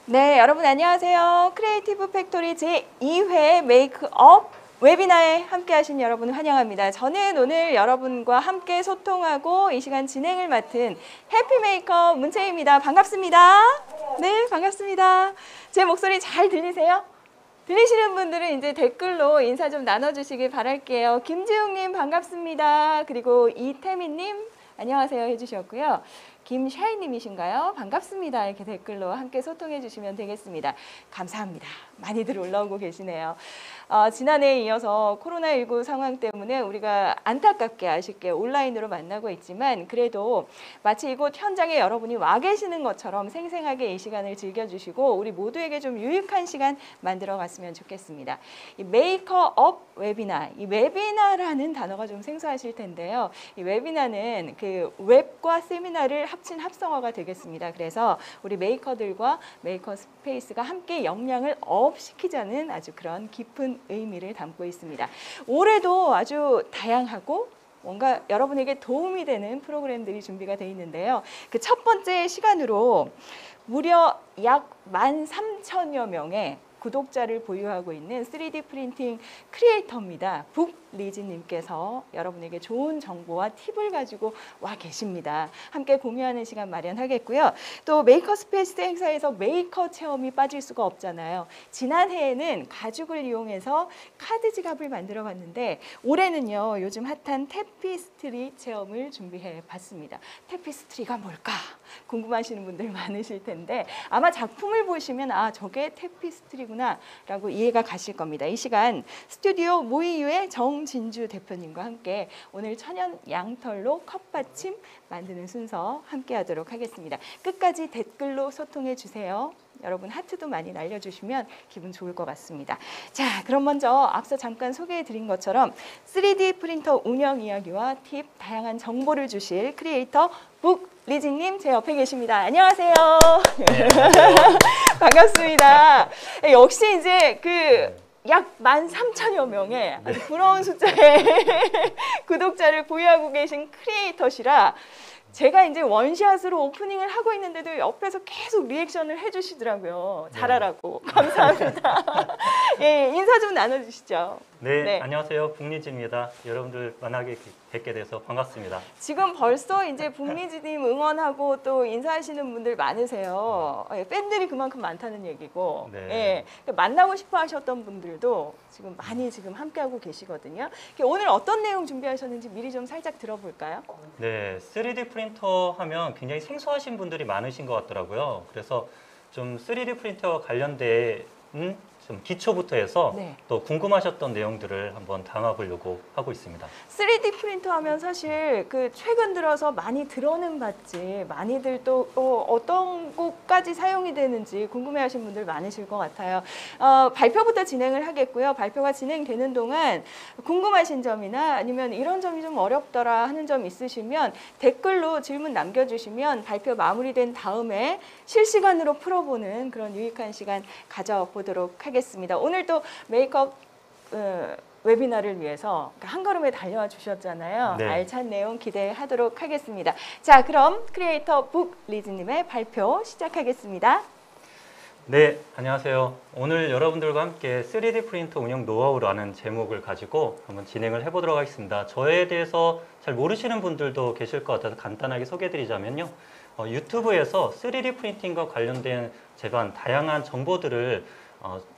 네, 여러분 안녕하세요. 크리에이티브 팩토리 제2회 메이크업 웨비나에 함께 하신 여러분을 환영합니다. 저는 오늘 여러분과 함께 소통하고 이 시간 진행을 맡은 해피메이커 문채입니다. 반갑습니다. 네, 반갑습니다. 제 목소리 잘 들리세요? 들리시는 분들은 이제 댓글로 인사 좀 나눠주시길 바랄게요. 김지웅님 반갑습니다. 그리고 이태민님 안녕하세요 해주셨고요. 김샤이님이신가요? 반갑습니다. 이렇게 댓글로 함께 소통해 주시면 되겠습니다. 감사합니다. 많이들 올라오고 계시네요. 지난해에 이어서 코로나19 상황 때문에 우리가 안타깝게 아쉽게 온라인으로 만나고 있지만 그래도 마치 이곳 현장에 여러분이 와 계시는 것처럼 생생하게 이 시간을 즐겨주시고 우리 모두에게 좀 유익한 시간 만들어 갔으면 좋겠습니다. 이 메이크업 웨비나, 이 웨비나라는 단어가 좀 생소하실 텐데요. 이 웨비나는 그 웹과 세미나를 합친 합성어가 되겠습니다. 그래서 우리 메이커들과 메이커 스페이스가 함께 역량을 업시키자는 아주 그런 깊은 의미를 담고 있습니다. 올해도 아주 다양하고 뭔가 여러분에게 도움이 되는 프로그램들이 준비가 되어 있는데요. 그 첫 번째 시간으로 무려 약 13,000여 명의 구독자를 보유하고 있는 3D 프린팅 크리에이터입니다. 북리즈님께서 여러분에게 좋은 정보와 팁을 가지고 와 계십니다. 함께 공유하는 시간 마련하겠고요. 또 메이커 스페이스 행사에서 메이커 체험이 빠질 수가 없잖아요. 지난해에는 가죽을 이용해서 카드 지갑을 만들어 봤는데 올해는요. 요즘 핫한 태피스트리 체험을 준비해 봤습니다. 태피스트리가 뭘까? 궁금하시는 분들 많으실 텐데 아마 작품을 보시면 아 저게 태피스트리구나 라고 이해가 가실 겁니다. 이 시간 스튜디오 모이유의 정진주 대표님과 함께 오늘 천연 양털로 컵받침 만드는 순서 함께 하도록 하겠습니다. 끝까지 댓글로 소통해 주세요. 여러분 하트도 많이 날려주시면 기분 좋을 것 같습니다. 자, 그럼 먼저 앞서 잠깐 소개해 드린 것처럼 3D 프린터 운영 이야기와 팁, 다양한 정보를 주실 크리에이터 북리즈님 제 옆에 계십니다. 안녕하세요. 네, 안녕하세요. 반갑습니다. 역시 이제 약 13,000여 명의 아주 부러운 숫자의 구독자를 보유하고 계신 크리에이터시라 제가 이제 원샷으로 오프닝을 하고 있는데도 옆에서 계속 리액션을 해주시더라고요. 잘하라고. 감사합니다. 예, 인사 좀 나눠주시죠. 네, 안녕하세요. 북리즈입니다. 여러분들 만나게 뵙게 돼서 반갑습니다. 지금 벌써 이제 북리즈님 응원하고 또 인사하시는 분들 많으세요. 예, 팬들이 그만큼 많다는 얘기고, 네. 예, 만나고 싶어 하셨던 분들도 지금 많이 지금 함께하고 계시거든요. 오늘 어떤 내용 준비하셨는지 미리 좀 살짝 들어볼까요? 네, 3D 프린터 하면 굉장히 생소하신 분들이 많으신 것 같더라고요. 그래서 좀 3D 프린터와 관련된 좀 기초부터 해서 네. 또 궁금하셨던 내용들을 한번 담아보려고 하고 있습니다. 3D 프린터 하면 사실 최근 들어서 많이 들어는 봤지 많이들 또 어떤 곳까지 사용이 되는지 궁금해하신 분들 많으실 것 같아요. 발표부터 진행을 하겠고요. 발표가 진행되는 동안 궁금하신 점이나 아니면 이런 점이 좀 어렵더라 하는 점 있으시면 댓글로 질문 남겨주시면 발표 마무리된 다음에 실시간으로 풀어보는 그런 유익한 시간 가져보도록 하겠습니다. 오늘 또 메이크업 웨비나를 위해서 한 걸음에 달려와 주셨잖아요. 네. 알찬 내용 기대하도록 하겠습니다. 자, 그럼 크리에이터 북리즈님의 발표 시작하겠습니다. 네, 안녕하세요. 오늘 여러분들과 함께 3D 프린터 운영 노하우라는 제목을 가지고 한번 진행을 해보도록 하겠습니다. 저에 대해서 잘 모르시는 분들도 계실 것 같아서 간단하게 소개해드리자면요. 유튜브에서 3D 프린팅과 관련된 제반 다양한 정보들을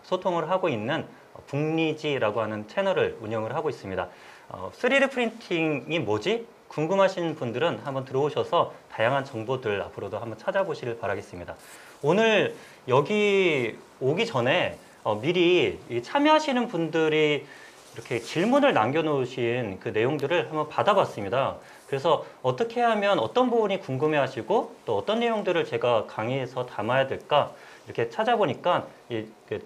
소통을 하고 있는 북리지라고 하는 채널을 운영을 하고 있습니다. 3D 프린팅이 뭐지? 궁금하신 분들은 한번 들어오셔서 다양한 정보들 앞으로도 한번 찾아보시길 바라겠습니다. 오늘 여기 오기 전에 미리 참여하시는 분들이 이렇게 질문을 남겨놓으신 그 내용들을 한번 받아봤습니다. 그래서 어떻게 하면 어떤 부분이 궁금해하시고 또 어떤 내용들을 제가 강의에서 담아야 될까 이렇게 찾아보니까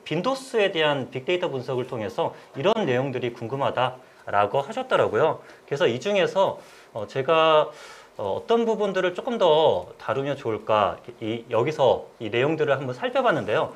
빈도수에 대한 빅데이터 분석을 통해서 이런 내용들이 궁금하다라고 하셨더라고요. 그래서 이 중에서 제가 어떤 부분들을 조금 더 다루면 좋을까 여기서 이 내용들을 한번 살펴봤는데요.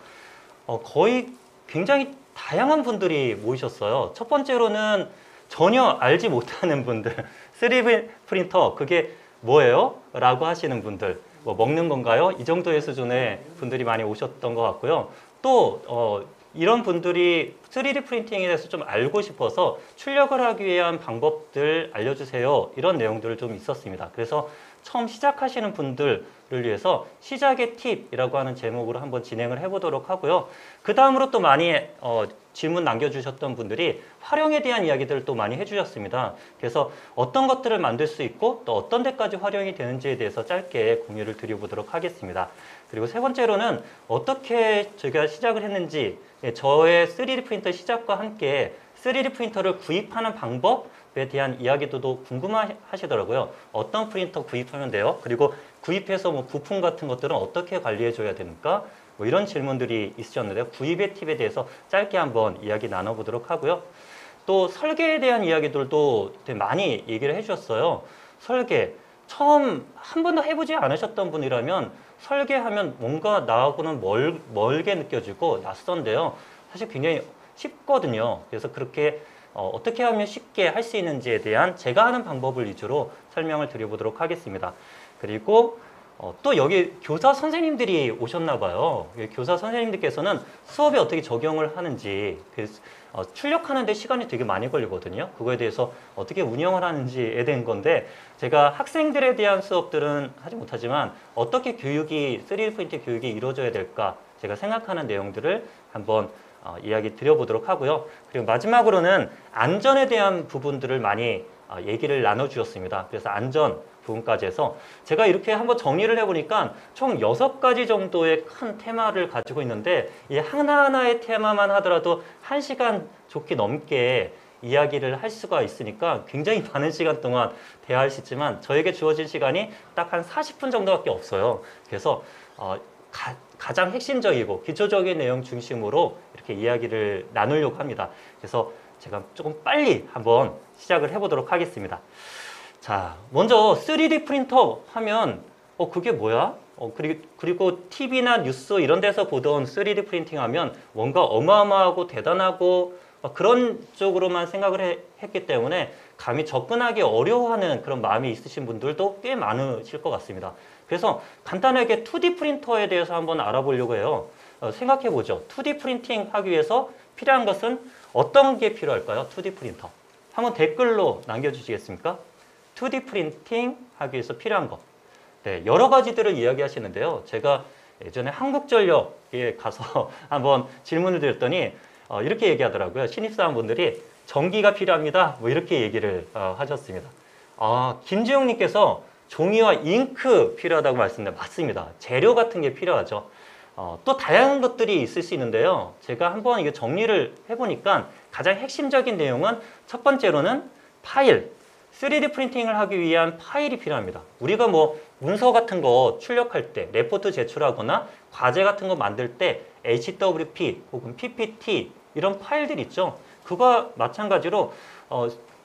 거의 굉장히 다양한 분들이 모이셨어요. 첫 번째로는 전혀 알지 못하는 분들 3D 프린터 그게 뭐예요? 라고 하시는 분들 뭐 먹는 건가요? 이 정도의 수준의 분들이 많이 오셨던 것 같고요. 또 이런 분들이 3D 프린팅에 대해서 좀 알고 싶어서 출력을 하기 위한 방법들 알려주세요. 이런 내용들을 좀 있었습니다. 그래서 처음 시작하시는 분들을 위해서 시작의 팁이라고 하는 제목으로 한번 진행을 해보도록 하고요. 그 다음으로 또 많이 질문 남겨주셨던 분들이 활용에 대한 이야기들을 또 많이 해주셨습니다. 그래서 어떤 것들을 만들 수 있고 또 어떤 데까지 활용이 되는지에 대해서 짧게 공유를 드려보도록 하겠습니다. 그리고 세 번째로는 어떻게 저희가 시작을 했는지, 저의 3D 프린터 시작과 함께 3D 프린터를 구입하는 방법에 대한 이야기도 궁금하시더라고요. 어떤 프린터 구입하면 돼요? 그리고 구입해서 뭐 부품 같은 것들은 어떻게 관리해 줘야 됩니까? 뭐 이런 질문들이 있으셨는데요. 구입의 팁에 대해서 짧게 한번 이야기 나눠보도록 하고요. 또 설계에 대한 이야기들도 되게 많이 얘기를 해주셨어요. 설계, 처음 한 번도 해보지 않으셨던 분이라면 설계하면 뭔가 나하고는 멀게 느껴지고 낯선데요. 사실 굉장히 쉽거든요. 그래서 그렇게 어떻게 하면 쉽게 할 수 있는지에 대한 제가 하는 방법을 위주로 설명을 드려보도록 하겠습니다. 그리고 또 여기 교사 선생님들이 오셨나 봐요. 교사 선생님들께서는 수업에 어떻게 적용을 하는지, 출력하는데 시간이 되게 많이 걸리거든요. 그거에 대해서 어떻게 운영을 하는지에 대한 건데, 제가 학생들에 대한 수업들은 하지 못하지만 어떻게 3D 프린팅 교육이 이루어져야 될까 제가 생각하는 내용들을 한번 이야기 드려보도록 하고요. 그리고 마지막으로는 안전에 대한 부분들을 많이 얘기를 나눠주셨습니다. 그래서 안전 부분까지 해서 제가 이렇게 한번 정리를 해보니까 총 6가지 정도의 큰 테마를 가지고 있는데, 이 하나하나의 테마만 하더라도 1시간 좋게 넘게 이야기를 할 수가 있으니까 굉장히 많은 시간 동안 대화할 수 있지만 저에게 주어진 시간이 딱 한 40분 정도밖에 없어요. 그래서 가장 핵심적이고 기초적인 내용 중심으로 이렇게 이야기를 나누려고 합니다. 그래서 제가 조금 빨리 한번 시작을 해보도록 하겠습니다. 자, 먼저 3D 프린터 하면 그게 뭐야? 그리고 TV나 뉴스 이런 데서 보던 3D 프린팅 하면 뭔가 어마어마하고 대단하고 그런 쪽으로만 생각을 했기 때문에 감히 접근하기 어려워하는 그런 마음이 있으신 분들도 꽤 많으실 것 같습니다. 그래서 간단하게 2D 프린터에 대해서 한번 알아보려고 해요. 생각해보죠. 2D 프린팅 하기 위해서 필요한 것은 어떤 게 필요할까요? 2D 프린터. 한번 댓글로 남겨주시겠습니까? 2D 프린팅 하기 위해서 필요한 것. 네, 여러 가지들을 이야기하시는데요. 제가 예전에 한국전력에 가서 한번 질문을 드렸더니 이렇게 얘기하더라고요. 신입사원분들이 전기가 필요합니다. 뭐 이렇게 얘기를 하셨습니다. 김지용님께서 종이와 잉크 필요하다고 말씀드렸는데 맞습니다. 재료 같은 게 필요하죠. 또 다양한 것들이 있을 수 있는데요. 제가 한번 이게 정리를 해보니까 가장 핵심적인 내용은 첫 번째로는 파일. 3D 프린팅을 하기 위한 파일이 필요합니다. 우리가 뭐 문서 같은 거 출력할 때, 레포트 제출하거나 과제 같은 거 만들 때 HWP 혹은 PPT 이런 파일들 있죠. 그거 마찬가지로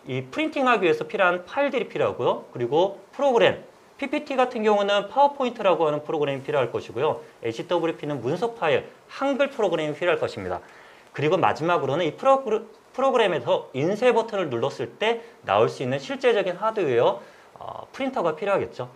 이 프린팅하기 위해서 필요한 파일들이 필요하고요. 그리고 프로그램, PPT 같은 경우는 파워포인트라고 하는 프로그램이 필요할 것이고요. HWP는 문서 파일, 한글 프로그램이 필요할 것입니다. 그리고 마지막으로는 이 프로그램에서 인쇄 버튼을 눌렀을 때 나올 수 있는 실제적인 하드웨어 프린터가 필요하겠죠.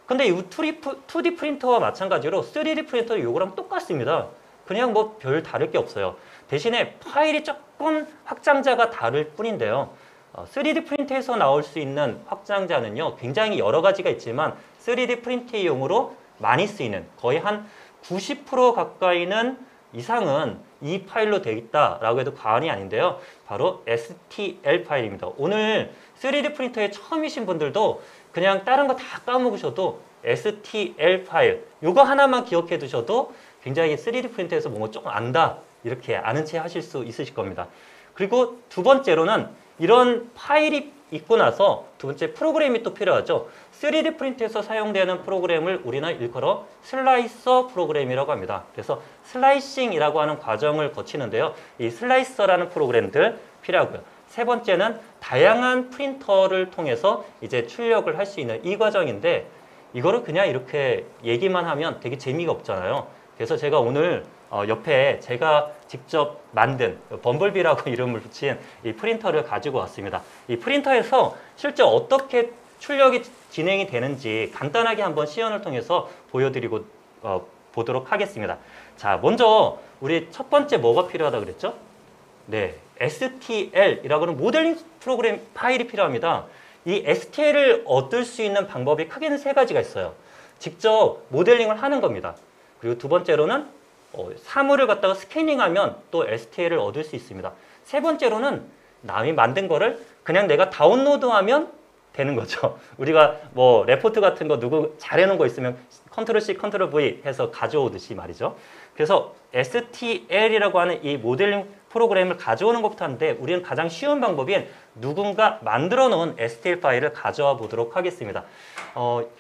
근데 이 2D 프린터와 마찬가지로 3D 프린터 요거랑 똑같습니다. 그냥 뭐 별 다를 게 없어요. 대신에 파일이 조금 확장자가 다를 뿐인데요. 3D 프린터에서 나올 수 있는 확장자는요, 굉장히 여러 가지가 있지만 3D 프린터용으로 많이 쓰이는 거의 한 90% 가까이는 이상은 이 파일로 되어 있다라고 해도 과언이 아닌데요. 바로 STL 파일입니다. 오늘 3D 프린터에 처음이신 분들도 그냥 다른 거 다 까먹으셔도 STL 파일 이거 하나만 기억해 두셔도 굉장히 3D 프린터에서 뭔가 조금 안다 이렇게 아는 체 하실 수 있으실 겁니다. 그리고 두 번째로는 이런 파일이 있고 나서 두 번째 프로그램이 또 필요하죠. 3D 프린터에서 사용되는 프로그램을 우리는 일컬어 슬라이서 프로그램이라고 합니다. 그래서 슬라이싱이라고 하는 과정을 거치는데요. 이 슬라이서라는 프로그램들 필요하고요. 세 번째는 다양한 프린터를 통해서 이제 출력을 할 수 있는 이 과정인데 이거를 그냥 이렇게 얘기만 하면 되게 재미가 없잖아요. 그래서 제가 오늘 옆에 제가 직접 만든 범블비라고 이름을 붙인 이 프린터를 가지고 왔습니다. 이 프린터에서 실제 어떻게 출력이 진행이 되는지 간단하게 한번 시연을 통해서 보여드리고 보도록 하겠습니다. 자, 먼저 우리 첫 번째 뭐가 필요하다 그랬죠? 네, STL이라고 하는 모델링 프로그램 파일이 필요합니다. 이 STL을 얻을 수 있는 방법이 크게는 세 가지가 있어요. 직접 모델링을 하는 겁니다. 그리고 두 번째로는 사물을 갖다가 스캐닝하면 또 STL을 얻을 수 있습니다. 세 번째로는 남이 만든 거를 그냥 내가 다운로드하면 되는 거죠. 우리가 뭐 레포트 같은 거 누구 잘해놓은 거 있으면 컨트롤 C, 컨트롤 V 해서 가져오듯이 말이죠. 그래서 STL이라고 하는 이 모델링 프로그램을 가져오는 것부터 하는데 우리는 가장 쉬운 방법인 누군가 만들어 놓은 STL 파일을 가져와 보도록 하겠습니다.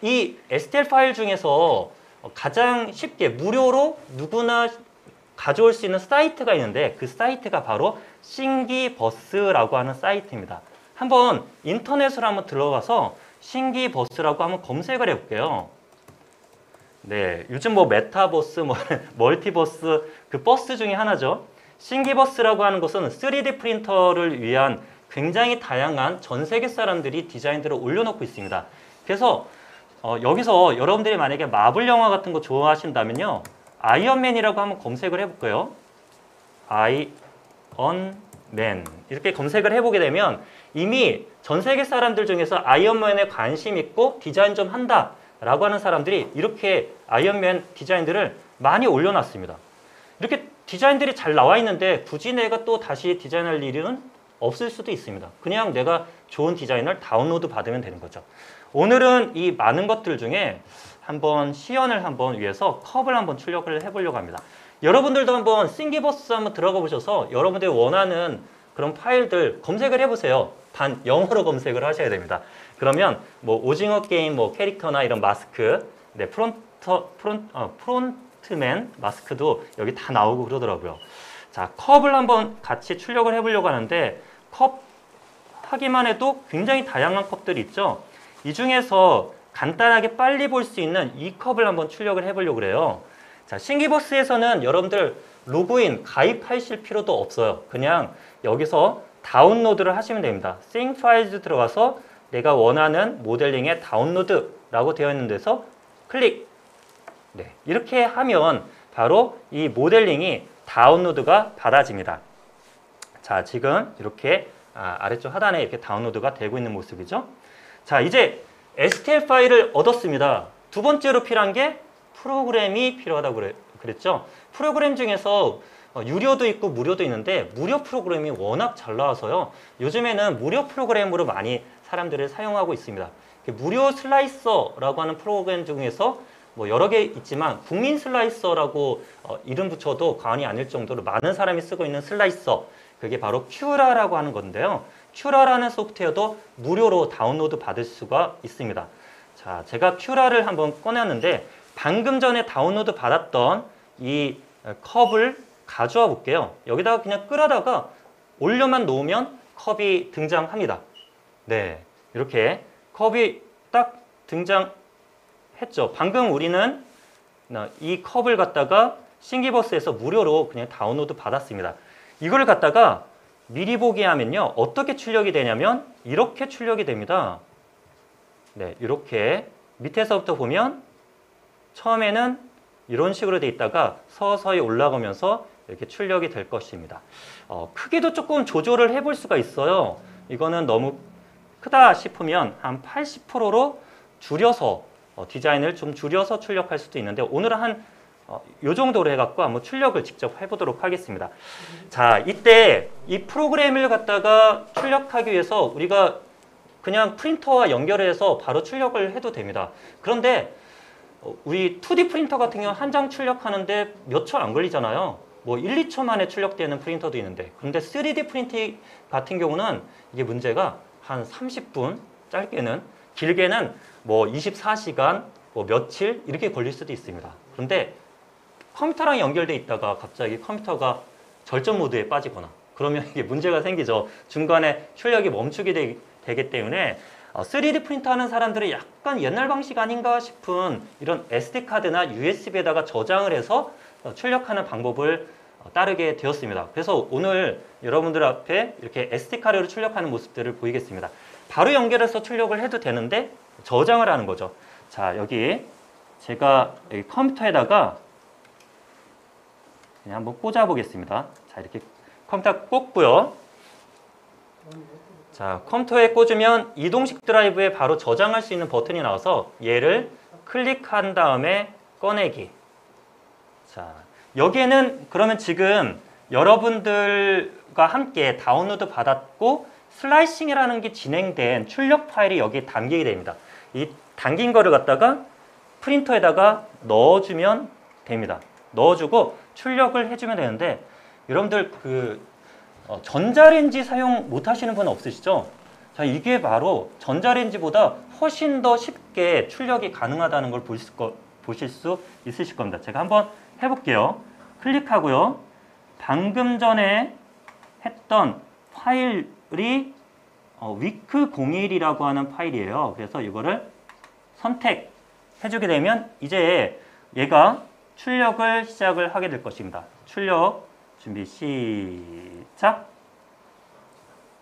이 STL 파일 중에서 가장 쉽게 무료로 누구나 가져올 수 있는 사이트가 있는데 그 사이트가 바로 싱기버스라고 하는 사이트입니다. 한번 인터넷으로 한번 들어가서 싱기버스라고 한번 검색을 해볼게요. 네, 요즘 뭐 메타버스, 뭐 멀티버스 그 버스 중에 하나죠. 싱기버스라고 하는 것은 3D 프린터를 위한 굉장히 다양한 전 세계 사람들이 디자인들을 올려놓고 있습니다. 그래서 여기서 여러분들이 만약에 마블 영화 같은 거 좋아하신다면요, 아이언맨이라고 한번 검색을 해볼까요? 아이언맨 이렇게 검색을 해보게 되면 이미 전 세계 사람들 중에서 아이언맨에 관심 있고 디자인 좀 한다 라고 하는 사람들이 이렇게 아이언맨 디자인들을 많이 올려놨습니다. 이렇게 디자인들이 잘 나와 있는데 굳이 내가 또 다시 디자인할 일은 없을 수도 있습니다. 그냥 내가 좋은 디자인을 다운로드 받으면 되는 거죠. 오늘은 이 많은 것들 중에 한번 시연을 한번 위해서 컵을 한번 출력을 해보려고 합니다. 여러분들도 한번 싱기버스 한번 들어가 보셔서 여러분들이 원하는 그런 파일들 검색을 해보세요. 단 영어로 검색을 하셔야 됩니다. 그러면 뭐 오징어 게임 뭐 캐릭터나 이런 마스크, 네, 프론트맨 마스크도 여기 다 나오고 그러더라고요. 자, 컵을 한번 같이 출력을 해보려고 하는데 컵 하기만 해도 굉장히 다양한 컵들이 있죠. 이 중에서 간단하게 빨리 볼 수 있는 이 컵을 한번 출력을 해보려고 그래요. 자, 싱기버스에서는 여러분들 로그인, 가입하실 필요도 없어요. 그냥 여기서 다운로드를 하시면 됩니다. Sync Files 들어가서 내가 원하는 모델링의 다운로드라고 되어 있는 데서 클릭. 네, 이렇게 하면 바로 이 모델링이 다운로드가 받아집니다. 자, 지금 이렇게 아래쪽 하단에 이렇게 다운로드가 되고 있는 모습이죠. 자, 이제 STL 파일을 얻었습니다. 두 번째로 필요한 게 프로그램이 필요하다고 그랬죠. 프로그램 중에서 유료도 있고 무료도 있는데 무료 프로그램이 워낙 잘 나와서요. 요즘에는 무료 프로그램으로 많이 사람들을 사용하고 있습니다. 무료 슬라이서라고 하는 프로그램 중에서 뭐 여러 개 있지만 국민 슬라이서라고 이름 붙여도 과언이 아닐 정도로 많은 사람이 쓰고 있는 슬라이서, 그게 바로 큐라라고 하는 건데요. 큐라라는 소프트웨어도 무료로 다운로드 받을 수가 있습니다. 자, 제가 큐라를 한번 꺼냈는데 방금 전에 다운로드 받았던 이 컵을 가져와 볼게요. 여기다가 그냥 끌어다가 올려만 놓으면 컵이 등장합니다. 네, 이렇게 컵이 딱 등장했죠. 방금 우리는 이 컵을 갖다가 싱기버스에서 무료로 그냥 다운로드 받았습니다. 이걸 갖다가 미리 보기 하면요, 어떻게 출력이 되냐면 이렇게 출력이 됩니다. 네, 이렇게 밑에서부터 보면 처음에는 이런 식으로 돼 있다가 서서히 올라가면서 이렇게 출력이 될 것입니다. 크기도 조금 조절을 해볼 수가 있어요. 이거는 너무 크다 싶으면 한 80%로 줄여서 디자인을 좀 줄여서 출력할 수도 있는데 오늘은 한 요 정도로 해갖고 한번 출력을 직접 해보도록 하겠습니다. 자, 이때 이 프로그램을 갖다가 출력하기 위해서 우리가 그냥 프린터와 연결해서 바로 출력을 해도 됩니다. 그런데 우리 2D 프린터 같은 경우 한 장 출력하는데 몇 초 안 걸리잖아요. 뭐 1, 2초 만에 출력되는 프린터도 있는데, 그런데 3D 프린팅 같은 경우는 이게 문제가 한 30분, 짧게는, 길게는 뭐 24시간, 뭐 며칠 이렇게 걸릴 수도 있습니다. 그런데 컴퓨터랑 연결돼 있다가 갑자기 컴퓨터가 절전 모드에 빠지거나 그러면 이게 문제가 생기죠. 중간에 출력이 멈추게 되기 때문에 3D 프린터 하는 사람들이 약간 옛날 방식 아닌가 싶은 이런 SD카드나 USB에다가 저장을 해서 출력하는 방법을 따르게 되었습니다. 그래서 오늘 여러분들 앞에 이렇게 SD카드로 출력하는 모습들을 보이겠습니다. 바로 연결해서 출력을 해도 되는데 저장을 하는 거죠. 자, 여기 제가 여기 컴퓨터에다가 그냥 한번 꽂아 보겠습니다. 자, 이렇게 컴퓨터 꽂고요. 자, 컴퓨터에 꽂으면 이동식 드라이브에 바로 저장할 수 있는 버튼이 나와서 얘를 클릭한 다음에 꺼내기. 자, 여기에는 그러면 지금 여러분들과 함께 다운로드 받았고 슬라이싱이라는 게 진행된 출력 파일이 여기에 담기게 됩니다. 이 담긴 거를 갖다가 프린터에다가 넣어주면 됩니다. 넣어주고 출력을 해주면 되는데 여러분들 전자레인지 사용 못 하시는 분 없으시죠? 자, 이게 바로 전자레인지보다 훨씬 더 쉽게 출력이 가능하다는 걸 보실 수 있으실 겁니다. 제가 한번 해볼게요. 클릭하고요. 방금 전에 했던 파일이 위크01이라고 하는 파일이에요. 그래서 이거를 선택해주게 되면 이제 얘가 출력을 시작을 하게 될 것입니다. 출력 준비 시작.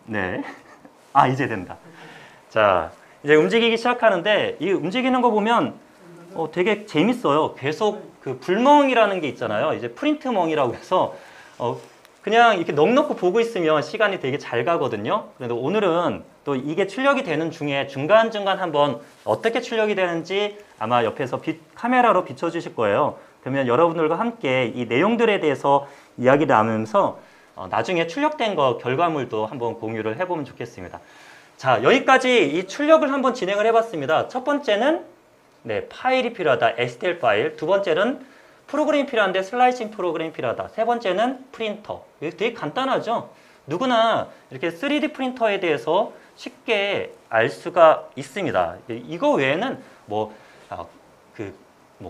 네. 아, 이제 된다. 자, 이제 움직이기 시작하는데 이 움직이는 거 보면 되게 재밌어요. 계속 그 불멍이라는 게 있잖아요. 이제 프린트멍이라고 해서 그냥 이렇게 넋놓고 보고 있으면 시간이 되게 잘 가거든요. 그런데 오늘은 또 이게 출력이 되는 중에 중간중간 한번 어떻게 출력이 되는지 아마 옆에서 카메라로 비춰주실 거예요. 그러면 여러분들과 함께 이 내용들에 대해서 이야기를 나누면서 나중에 출력된 거 결과물도 한번 공유를 해보면 좋겠습니다. 자, 여기까지 이 출력을 한번 진행을 해봤습니다. 첫 번째는 파일이 필요하다. STL 파일. 두 번째는 프로그램이 필요한데 슬라이싱 프로그램이 필요하다. 세 번째는 프린터. 이게 되게 간단하죠? 누구나 이렇게 3D 프린터에 대해서 쉽게 알 수가 있습니다. 이거 외에는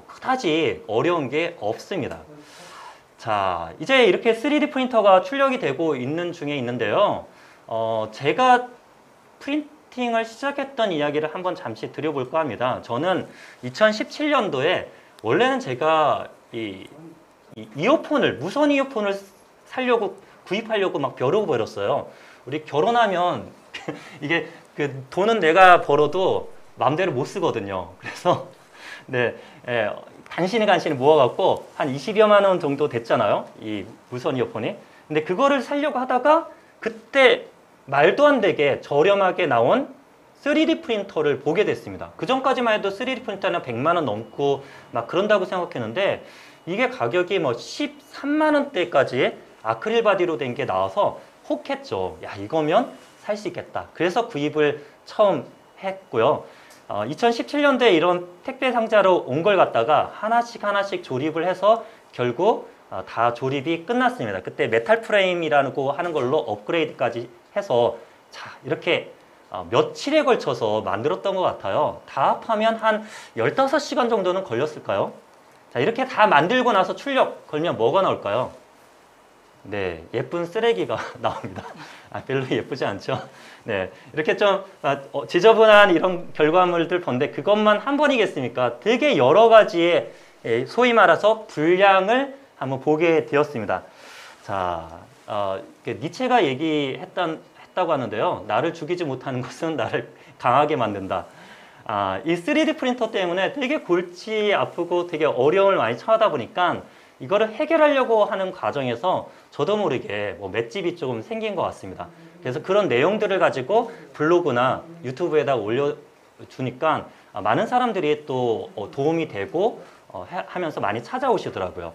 그다지 어려운 게 없습니다. 자, 이제 이렇게 3D 프린터가 출력이 되고 있는 중에 있는데요. 제가 프린팅을 시작했던 이야기를 한번 잠시 드려볼까 합니다. 저는 2017년도에 원래는 제가 이어폰을, 무선 이어폰을 구입하려고 막 벼르고 버렸어요. 우리 결혼하면 이게 돈은 내가 벌어도 마음대로 못 쓰거든요. 그래서 간신히 모아갖고 한 20여만 원 정도 됐잖아요. 이 무선 이어폰이. 근데 그거를 사려고 하다가 그때 말도 안 되게 저렴하게 나온 3D 프린터를 보게 됐습니다. 그 전까지만 해도 3D 프린터는 100만 원 넘고 막 그런다고 생각했는데 이게 가격이 13만 원대까지 아크릴 바디로 된 게 나와서 혹했죠. 야, 이거면 살 수 있겠다. 그래서 구입을 처음 했고요. 2017년도에 이런 택배 상자로 온 걸 갖다가 하나씩 조립을 해서 결국 다 조립이 끝났습니다. 그때 메탈 프레임이라고 하는 걸로 업그레이드까지 해서 자, 이렇게 며칠에 걸쳐서 만들었던 것 같아요. 다 합하면 한 15시간 정도는 걸렸을까요? 자, 이렇게 다 만들고 나서 출력 걸면 뭐가 나올까요? 네, 예쁜 쓰레기가 나옵니다. 별로 예쁘지 않죠? 네, 이렇게 좀 지저분한 이런 결과물들 본데 그것만 한 번이겠습니까? 되게 여러 가지의 소위 말해서 분량을 한번 보게 되었습니다. 자, 니체가 얘기했다고 하는데요. 나를 죽이지 못하는 것은 나를 강하게 만든다. 이 3D 프린터 때문에 되게 골치 아프고 되게 어려움을 많이 처하다 보니까 이거를 해결하려고 하는 과정에서 저도 모르게 맷집이 조금 생긴 것 같습니다. 그래서 그런 내용들을 가지고 블로그나 유튜브에다 올려주니까 많은 사람들이 또 도움이 되고 하면서 많이 찾아오시더라고요.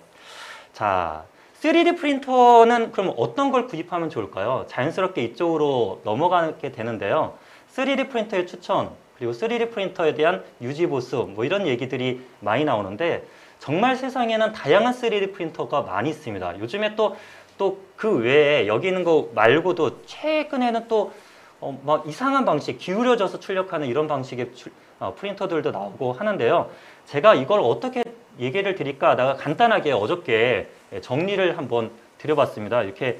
자, 3D 프린터는 그럼 어떤 걸 구입하면 좋을까요? 자연스럽게 이쪽으로 넘어가게 되는데요. 3D 프린터의 추천, 그리고 3D 프린터에 대한 유지 보수 이런 얘기들이 많이 나오는데 정말 세상에는 다양한 3D 프린터가 많이 있습니다. 요즘에 또 그 외에 여기 있는 거 말고도 최근에는 또 막 이상한 방식, 기울여져서 출력하는 이런 방식의 프린터들도 나오고 하는데요. 제가 이걸 어떻게 얘기를 드릴까 하다가 간단하게 어저께 정리를 한번 드려봤습니다. 이렇게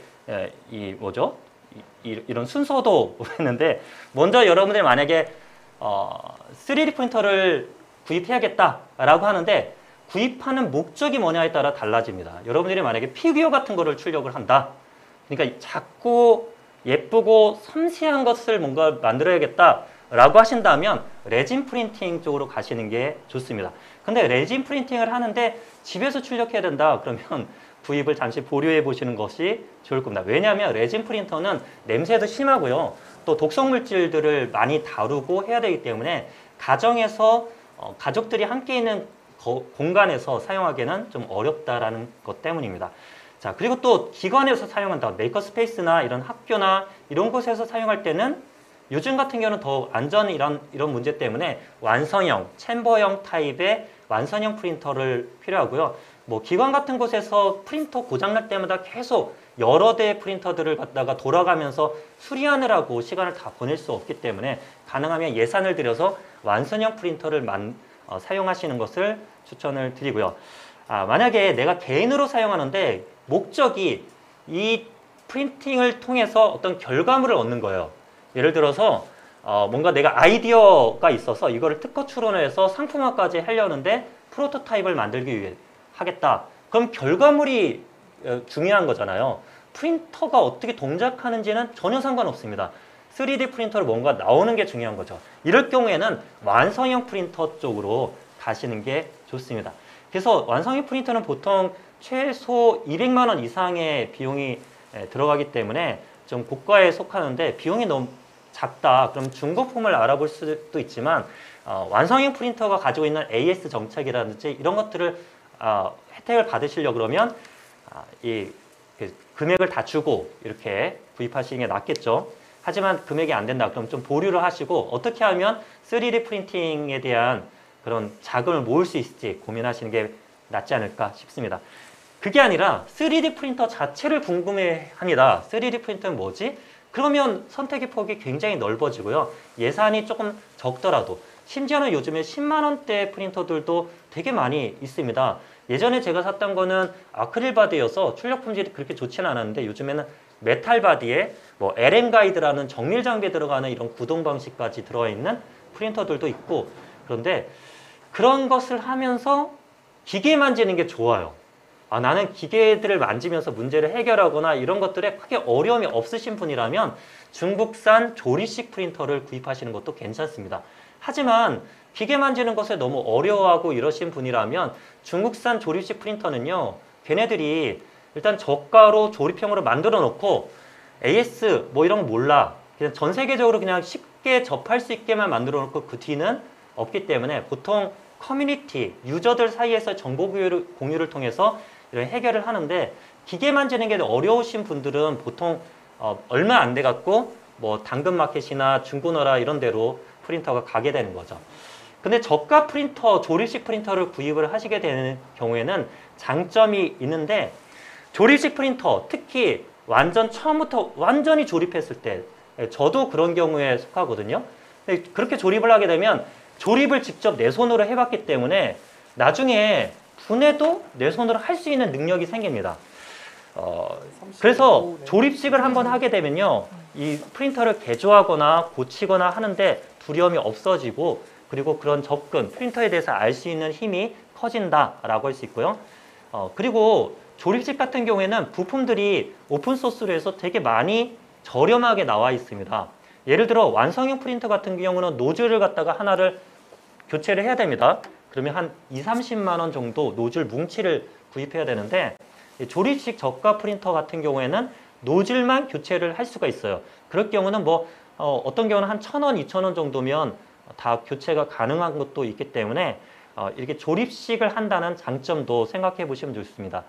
이런 순서도 했는데 먼저 여러분들 만약에 3D 프린터를 구입해야겠다라고 하는데 구입하는 목적이 뭐냐에 따라 달라집니다. 여러분들이 만약에 피규어 같은 거를 출력을 한다. 그러니까 자꾸 예쁘고 섬세한 것을 뭔가 만들어야겠다라고 하신다면 레진 프린팅 쪽으로 가시는 게 좋습니다. 근데 레진 프린팅을 하는데 집에서 출력해야 된다 그러면 구입을 잠시 보류해 보시는 것이 좋을 겁니다. 왜냐하면 레진 프린터는 냄새도 심하고요. 또 독성 물질들을 많이 다루고 해야 되기 때문에 가정에서 가족들이 함께 있는 공간에서 사용하기에는 좀 어렵다라는 것 때문입니다. 자, 그리고 또 기관에서 사용한다. 메이커 스페이스나 이런 학교나 이런 곳에서 사용할 때는 요즘 같은 경우는 더 안전 이런 문제 때문에 완성형, 챔버형 타입의 완성형 프린터를 필요하고요. 뭐 기관 같은 곳에서 프린터 고장날 때마다 계속 여러 대의 프린터들을 갖다가 돌아가면서 수리하느라고 시간을 다 보낼 수 없기 때문에 가능하면 예산을 들여서 완성형 프린터를 사용하시는 것을 추천을 드리고요. 만약에 내가 개인으로 사용하는데 목적이 이 프린팅을 통해서 어떤 결과물을 얻는 거예요. 예를 들어서 뭔가 내가 아이디어가 있어서 이거를 특허 출원해서 상품화까지 하려는데 프로토타입을 만들기 위해 하겠다. 그럼 결과물이 중요한 거잖아요. 프린터가 어떻게 동작하는지는 전혀 상관없습니다. 3D 프린터로 뭔가 나오는 게 중요한 거죠. 이럴 경우에는 완성형 프린터 쪽으로 가시는 게 좋습니다. 그래서 완성형 프린터는 보통 최소 200만 원 이상의 비용이 들어가기 때문에 좀 고가에 속하는데 비용이 너무 작다. 그럼 중고품을 알아볼 수도 있지만 완성형 프린터가 가지고 있는 AS 정책이라든지 이런 것들을 혜택을 받으시려고 그러면 이 금액을 다 주고 이렇게 구입하시는 게 낫겠죠. 하지만 금액이 안 된다. 그럼 좀 보류를 하시고 어떻게 하면 3D 프린팅에 대한 그런 자금을 모을 수 있을지 고민하시는 게 낫지 않을까 싶습니다. 그게 아니라 3D 프린터 자체를 궁금해합니다. 3D 프린터는 뭐지? 그러면 선택의 폭이 굉장히 넓어지고요. 예산이 조금 적더라도 심지어는 요즘에 10만 원대 프린터들도 되게 많이 있습니다. 예전에 제가 샀던 거는 아크릴 바디여서 출력 품질이 그렇게 좋지는 않았는데 요즘에는 메탈 바디에 뭐 LM 가이드라는 정밀 장비에 들어가는 이런 구동 방식까지 들어가 있는 프린터들도 있고 그런데 그런 것을 하면서 기계 만지는 게 좋아요. 나는 기계들을 만지면서 문제를 해결하거나 이런 것들에 크게 어려움이 없으신 분이라면 중국산 조립식 프린터를 구입하시는 것도 괜찮습니다. 하지만 기계 만지는 것에 너무 어려워하고 이러신 분이라면 중국산 조립식 프린터는요, 걔네들이 일단 저가로 조립형으로 만들어 놓고 AS 뭐 이런 거 몰라. 그냥 전 세계적으로 그냥 쉽게 접할 수 있게만 만들어 놓고 그 뒤는 없기 때문에 보통 커뮤니티, 유저들 사이에서 정보 공유를 통해서 이런 해결을 하는데 기계 만지는 게 어려우신 분들은 보통 얼마 안 돼 갖고 뭐 당근마켓이나 중고나라 이런 데로 프린터가 가게 되는 거죠. 근데 저가 프린터, 조립식 프린터를 구입을 하시게 되는 경우에는 장점이 있는데 조립식 프린터, 특히 완전 처음부터 완전히 조립했을 때 저도 그런 경우에 속하거든요. 근데 그렇게 조립을 하게 되면 조립을 직접 내 손으로 해봤기 때문에 나중에 분해도 내 손으로 할 수 있는 능력이 생깁니다. 그래서 조립식을 한번 하게 되면요, 이 프린터를 개조하거나 고치거나 하는데 두려움이 없어지고 그리고 그런 접근, 프린터에 대해서 알 수 있는 힘이 커진다라고 할 수 있고요. 그리고 조립식 같은 경우에는 부품들이 오픈소스로 해서 되게 많이 저렴하게 나와 있습니다. 예를 들어 완성형 프린터 같은 경우는 노즐을 갖다가 하나를 교체를 해야 됩니다. 그러면 한 2, 30만 원 정도 노즐 뭉치를 구입해야 되는데 조립식 저가 프린터 같은 경우에는 노즐만 교체를 할 수가 있어요. 그럴 경우는 뭐 어떤 경우는 한 1,000원, 2,000원 정도면 다 교체가 가능한 것도 있기 때문에 이렇게 조립식을 한다는 장점도 생각해 보시면 좋습니다.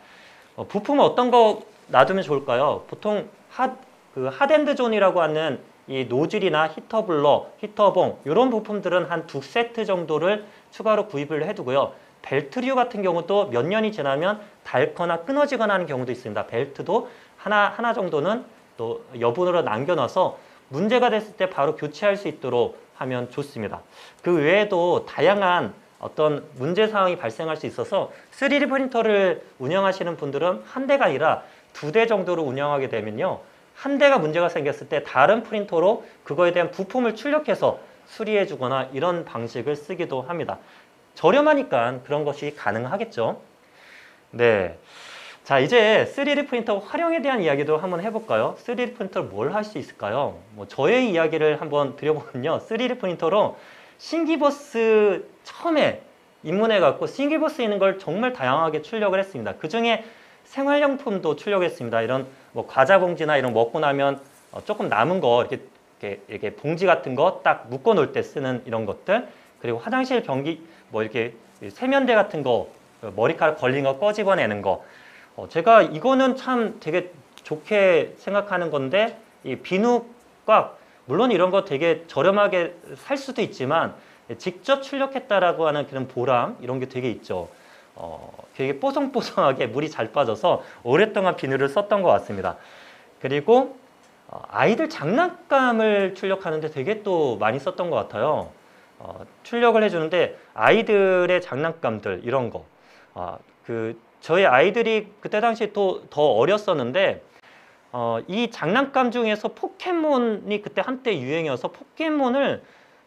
부품은 어떤 거 놔두면 좋을까요? 보통 핫앤드 존이라고 하는 이 노즐이나 히터블러, 히터봉 이런 부품들은 한 2세트 정도를 추가로 구입을 해두고요. 벨트류 같은 경우도 몇 년이 지나면 닳거나 끊어지거나 하는 경우도 있습니다. 벨트도 하나 정도는 또 여분으로 남겨놔서 문제가 됐을 때 바로 교체할 수 있도록 하면 좋습니다. 그 외에도 다양한 어떤 문제 사항이 발생할 수 있어서 3D 프린터를 운영하시는 분들은 한 대가 아니라 2대 정도로 운영하게 되면요. 한 대가 문제가 생겼을 때 다른 프린터로 그거에 대한 부품을 출력해서 수리해 주거나 이런 방식을 쓰기도 합니다. 저렴하니까 그런 것이 가능하겠죠. 네. 자, 이제 3D 프린터 활용에 대한 이야기도 한번 해볼까요? 3D 프린터로 뭘 할 수 있을까요? 뭐 저의 이야기를 한번 드려보면요. 3D 프린터로 싱기버스 처음에 입문해갖고 싱기버스 있는 걸 정말 다양하게 출력을 했습니다. 그 중에 생활용품도 출력했습니다. 이런 뭐 과자 봉지나 이런 먹고 나면 조금 남은 거 이렇게 봉지 같은 거 딱 묶어 놓을 때 쓰는 이런 것들, 그리고 화장실 변기 뭐 이렇게 세면대 같은 거 머리카락 걸린 거 꺼집어내는 거. 제가 이거는 참 되게 좋게 생각하는 건데, 이 비누곽, 물론 이런 거 되게 저렴하게 살 수도 있지만 직접 출력했다라고 하는 그런 보람, 이런 게 되게 있죠. 되게 뽀송뽀송하게 물이 잘 빠져서 오랫동안 비누를 썼던 것 같습니다. 그리고 아이들 장난감을 출력하는데 되게 또 많이 썼던 것 같아요. 출력을 해주는데 아이들의 장난감들 이런 거. 저희 아이들이 그때 당시 또 더 어렸었는데 이 장난감 중에서 포켓몬이 그때 한때 유행이어서 포켓몬을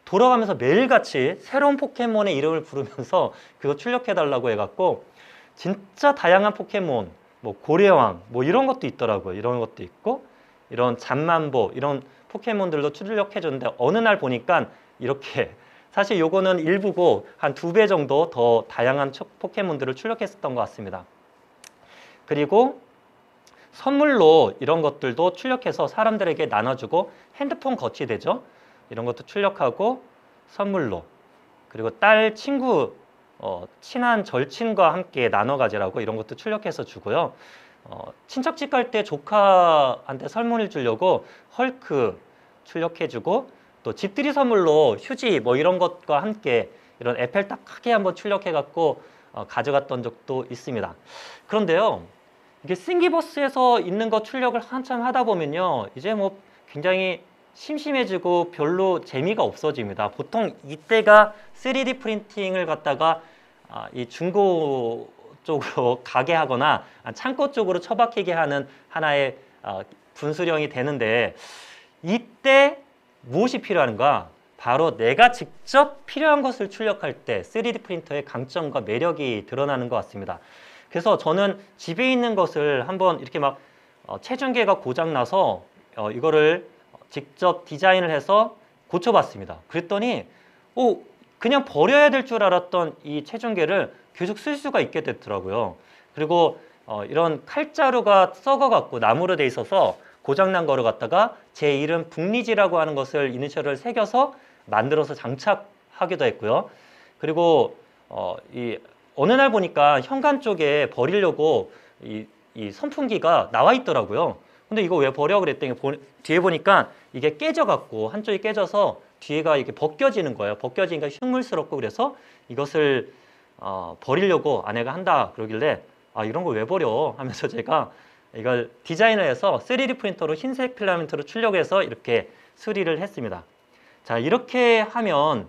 돌아가면서 매일같이 새로운 포켓몬의 이름을 부르면서 그거 출력해달라고 해갖고 진짜 다양한 포켓몬, 뭐 고래왕, 뭐 이런 것도 있더라고요. 이런 것도 있고 이런 잠만보 이런 포켓몬들도 출력해줬는데 어느 날 보니까 이렇게 사실 요거는 일부고 한 2배 정도 더 다양한 포켓몬들을 출력했었던 것 같습니다. 그리고 선물로 이런 것들도 출력해서 사람들에게 나눠주고 핸드폰 거치대죠. 이런 것도 출력하고 선물로, 그리고 딸 친구 친한 절친과 함께 나눠 가지라고 이런 것도 출력해서 주고요. 친척집 갈 때 조카한테 선물을 주려고 헐크 출력해주고, 또 집들이 선물로 휴지 뭐 이런 것과 함께 이런 에펠탑 크게 한번 출력해갖고 가져갔던 적도 있습니다. 그런데요, 이게 싱기버스에서 있는 거 출력을 한참 하다 보면요, 이제 뭐 굉장히 심심해지고 별로 재미가 없어집니다. 보통 이때가 3D 프린팅을 갖다가 이 중고 쪽으로 가게 하거나 창고 쪽으로 처박히게 하는 하나의 분수령이 되는데, 이때 무엇이 필요한가? 바로 내가 직접 필요한 것을 출력할 때 3D 프린터의 강점과 매력이 드러나는 것 같습니다. 그래서 저는 집에 있는 것을 한번 이렇게 막 체중계가 고장나서 이거를 직접 디자인을 해서 고쳐봤습니다. 그랬더니 그냥 버려야 될 줄 알았던 이 체중계를 계속 쓸 수가 있게 됐더라고요. 그리고 이런 칼자루가 썩어갖고 나무로 돼 있어서 고장난 거를 갖다가 제 이름 북리지라고 하는 것을 이니셜을 새겨서 만들어서 장착하기도 했고요. 그리고 어느 날 보니까 현관 쪽에 버리려고 이 선풍기가 나와 있더라고요. 근데 이거 왜 버려 그랬더니 뒤에 보니까 이게 깨져갖고 한쪽이 깨져서 뒤에가 이렇게 벗겨지는 거예요. 벗겨지니까 흉물스럽고, 그래서 이것을 버리려고 아내가 한다 그러길래 이런 걸 왜 버려 하면서 제가 이걸 디자인을 해서 3D 프린터로 흰색 필라멘트로 출력해서 이렇게 수리를 했습니다. 자, 이렇게 하면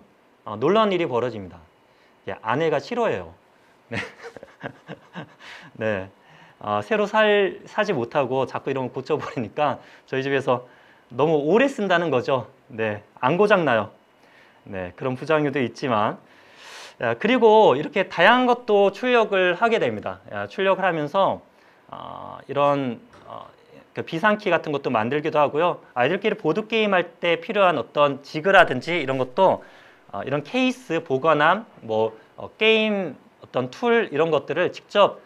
놀라운 일이 벌어집니다. 아내가 싫어해요. 네. 네. 새로 사지 못하고 자꾸 이런 거 고쳐버리니까 저희 집에서 너무 오래 쓴다는 거죠. 네. 안 고장나요. 네. 그런 부작용도 있지만, 그리고 이렇게 다양한 것도 출력을 하게 됩니다. 출력을 하면서 이런 비상키 같은 것도 만들기도 하고요. 아이들끼리 보드게임 할 때 필요한 어떤 지그라든지 이런 것도 이런 케이스, 보관함, 뭐 게임 어떤 툴 이런 것들을 직접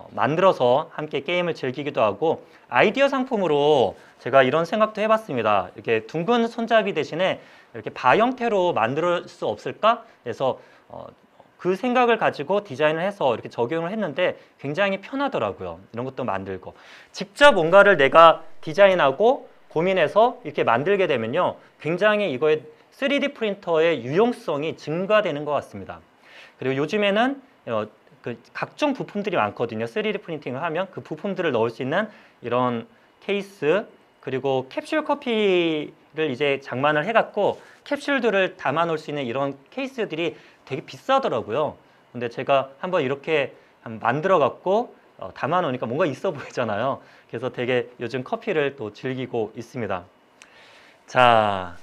만들어서 함께 게임을 즐기기도 하고, 아이디어 상품으로 제가 이런 생각도 해봤습니다. 이렇게 둥근 손잡이 대신에 이렇게 바 형태로 만들 수 없을까? 그래서 그 생각을 가지고 디자인을 해서 이렇게 적용을 했는데 굉장히 편하더라고요. 이런 것도 만들고 직접 뭔가를 내가 디자인하고 고민해서 이렇게 만들게 되면요, 굉장히 이거의 3D 프린터의 유용성이 증가되는 것 같습니다. 그리고 요즘에는 그 각종 부품들이 많거든요. 3D 프린팅을 하면 그 부품들을 넣을 수 있는 이런 케이스, 그리고 캡슐 커피를 이제 장만을 해갖고 캡슐들을 담아 놓을 수 있는 이런 케이스들이 되게 비싸더라고요. 근데 제가 한번 이렇게 만들어 갖고 담아 놓으니까 뭔가 있어 보이잖아요. 그래서 되게 요즘 커피를 또 즐기고 있습니다. 자,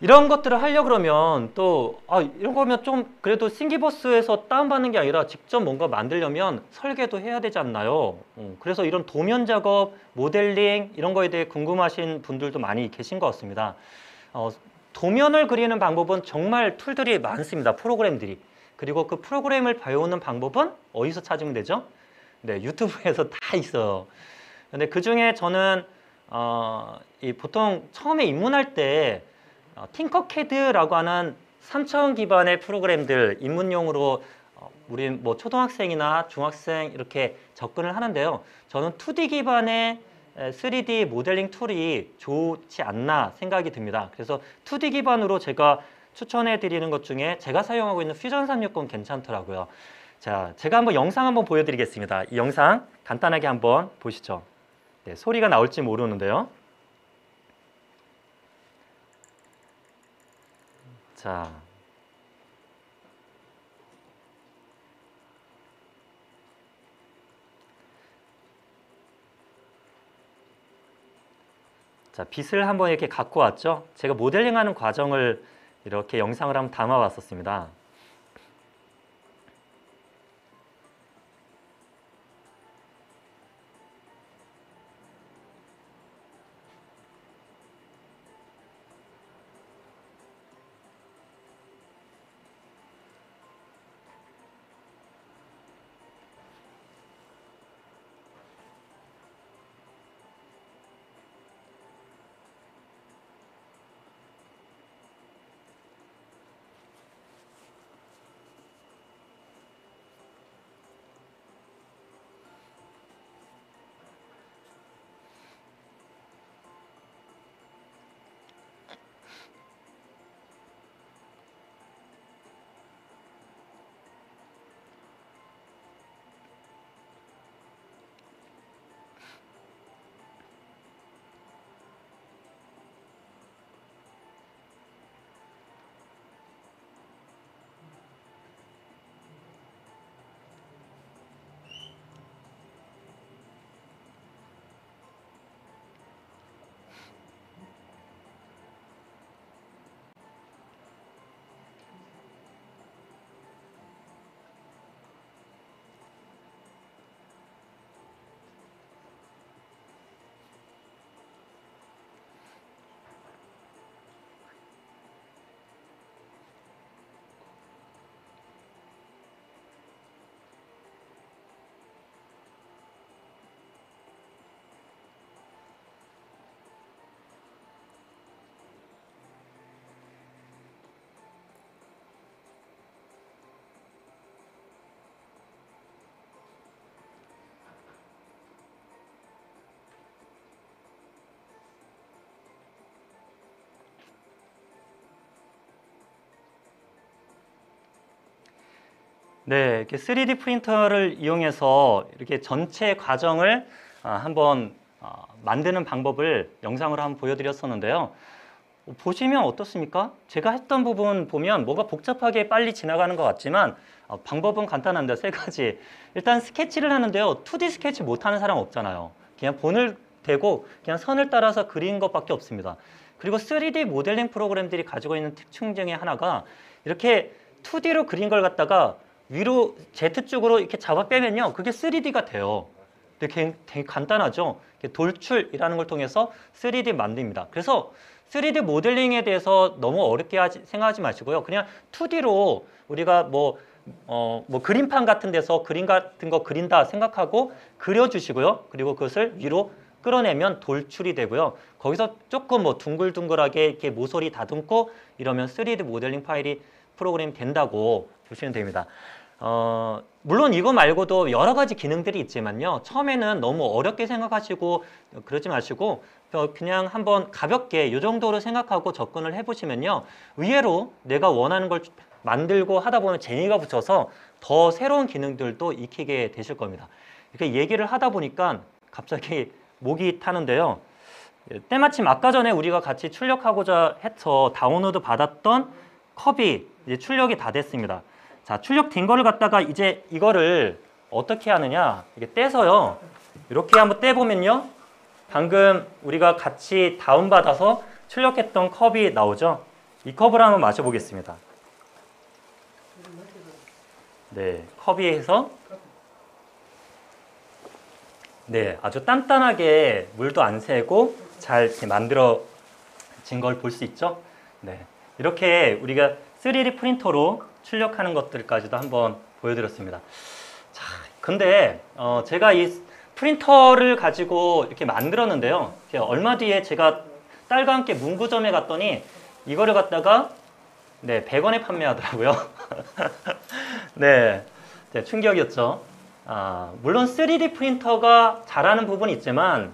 이런 것들을 하려고 그러면 또 이런 거면 좀 그래도 싱기버스에서 다운받는 게 아니라 직접 뭔가 만들려면 설계도 해야 되지 않나요? 그래서 이런 도면 작업, 모델링 이런 거에 대해 궁금하신 분들도 많이 계신 것 같습니다. 도면을 그리는 방법은 정말 툴들이 많습니다. 프로그램들이. 그리고 그 프로그램을 배우는 방법은 어디서 찾으면 되죠? 네, 유튜브에서 다 있어요. 근데 그 중에 저는 보통 처음에 입문할 때 팅커캐드라고 하는 3차원 기반의 프로그램들 입문용으로 우리 뭐 초등학생이나 중학생 이렇게 접근을 하는데요. 저는 2D 기반의 3D 모델링 툴이 좋지 않나 생각이 듭니다. 그래서 2D 기반으로 제가 추천해 드리는 것 중에 제가 사용하고 있는 퓨전 360 괜찮더라고요. 자, 제가 한번 영상 한번 보여드리겠습니다. 이 영상 간단하게 한번 보시죠. 네, 소리가 나올지 모르는데요. 자, 빛을 한번 이렇게 갖고 왔죠. 제가 모델링하는 과정을 이렇게 영상을 한번 담아봤었습니다. 네, 이렇게 3D 프린터를 이용해서 이렇게 전체 과정을 한번 만드는 방법을 영상으로 한번 보여드렸었는데요. 보시면 어떻습니까? 제가 했던 부분 보면 뭐가 복잡하게 빨리 지나가는 것 같지만 방법은 간단합니다. 세 가지. 일단 스케치를 하는데요. 2D 스케치 못하는 사람 없잖아요. 그냥 본을 대고 그냥 선을 따라서 그리는 것밖에 없습니다. 그리고 3D 모델링 프로그램들이 가지고 있는 특징 중에 하나가 이렇게 2D로 그린 걸 갖다가 위로 Z축으로 이렇게 잡아 빼면요. 그게 3D가 돼요. 되게 간단하죠. 돌출이라는 걸 통해서 3D 만듭니다. 그래서 3D 모델링에 대해서 너무 어렵게 생각하지 마시고요. 그냥 2D로 우리가 뭐 그림판 같은 데서 그림 같은 거 그린다 생각하고 그려주시고요. 그리고 그것을 위로 끌어내면 돌출이 되고요. 거기서 조금 뭐 둥글둥글하게 이렇게 모서리 다듬고 이러면 3D 모델링 파일이 프로그램이 된다고 보시면 됩니다. 물론 이거 말고도 여러 가지 기능들이 있지만요. 처음에는 너무 어렵게 생각하시고 그러지 마시고 그냥 한번 가볍게 이 정도로 생각하고 접근을 해보시면요. 의외로 내가 원하는 걸 만들고 하다 보면 재미가 붙여서 더 새로운 기능들도 익히게 되실 겁니다. 이렇게 얘기를 하다 보니까 갑자기 목이 타는데요. 때마침 아까 전에 우리가 같이 출력하고자 해서 다운로드 받았던 컵이 이제 출력이 다 됐습니다. 자, 출력된 거를 갖다가 이제 이거를 어떻게 하느냐, 이게 떼서요. 이렇게 한번 떼보면요. 방금 우리가 같이 다운받아서 출력했던 컵이 나오죠. 이 컵을 한번 마셔보겠습니다. 네, 컵 위에서 네, 아주 단단하게 물도 안 새고 잘 이렇게 만들어진 걸 볼 수 있죠. 네, 이렇게 우리가 3D 프린터로 출력하는 것들까지도 한번 보여드렸습니다. 자, 근데 제가 이 프린터를 가지고 이렇게 만들었는데요. 얼마 뒤에 제가 딸과 함께 문구점에 갔더니 이거를 갖다가 네, 100원에 판매하더라고요. 네, 네, 충격이었죠. 물론 3D 프린터가 잘하는 부분이 있지만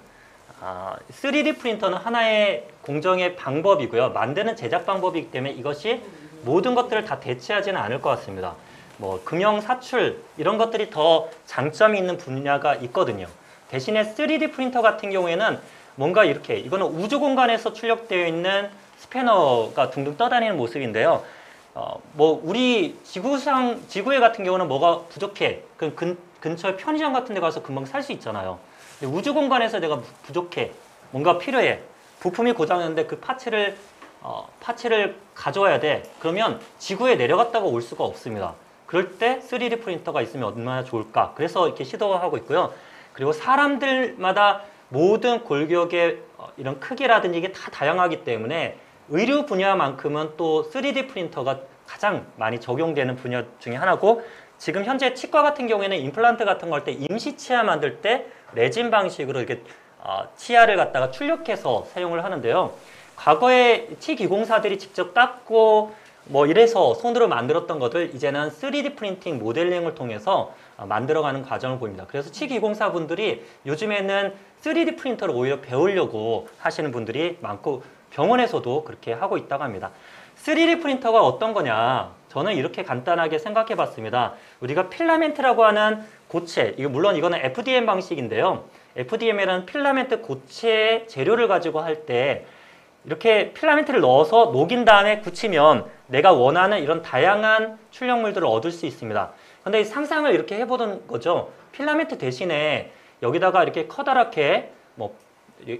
3D 프린터는 하나의 공정의 방법이고요. 만드는 제작 방법이기 때문에 이것이 모든 것들을 다 대체하지는 않을 것 같습니다. 뭐 금형 사출 이런 것들이 더 장점이 있는 분야가 있거든요. 대신에 3D 프린터 같은 경우에는 뭔가 이렇게 이거는 우주 공간에서 출력되어 있는 스패너가 둥둥 떠다니는 모습인데요. 뭐 우리 지구에 같은 경우는 뭐가 부족해. 근처에 편의점 같은 데 가서 금방 살 수 있잖아요. 근데 우주 공간에서 내가 부족해. 뭔가 필요해. 부품이 고장났는데 그 파츠를 가져와야 돼. 그러면 지구에 내려갔다가 올 수가 없습니다. 그럴 때 3D 프린터가 있으면 얼마나 좋을까. 그래서 이렇게 시도하고 있고요. 그리고 사람들마다 모든 골격의 이런 크기라든지 이게 다 다양하기 때문에 의료 분야만큼은 또 3D 프린터가 가장 많이 적용되는 분야 중에 하나고, 지금 현재 치과 같은 경우에는 임플란트 같은 거 할 때 임시 치아 만들 때 레진 방식으로 이렇게 치아를 갖다가 출력해서 사용을 하는데요. 과거에 치기공사들이 직접 닦고 뭐 이래서 손으로 만들었던 것을 이제는 3D 프린팅 모델링을 통해서 만들어가는 과정을 보입니다. 그래서 치기공사분들이 요즘에는 3D 프린터를 오히려 배우려고 하시는 분들이 많고, 병원에서도 그렇게 하고 있다고 합니다. 3D 프린터가 어떤 거냐? 저는 이렇게 간단하게 생각해 봤습니다. 우리가 필라멘트라고 하는 고체, 물론 이거는 FDM 방식인데요. FDM이라는 필라멘트 고체의 재료를 가지고 할 때 이렇게 필라멘트를 넣어서 녹인 다음에 굳히면 내가 원하는 이런 다양한 출력물들을 얻을 수 있습니다. 근데 상상을 이렇게 해보던 거죠. 필라멘트 대신에 여기다가 이렇게 커다랗게 뭐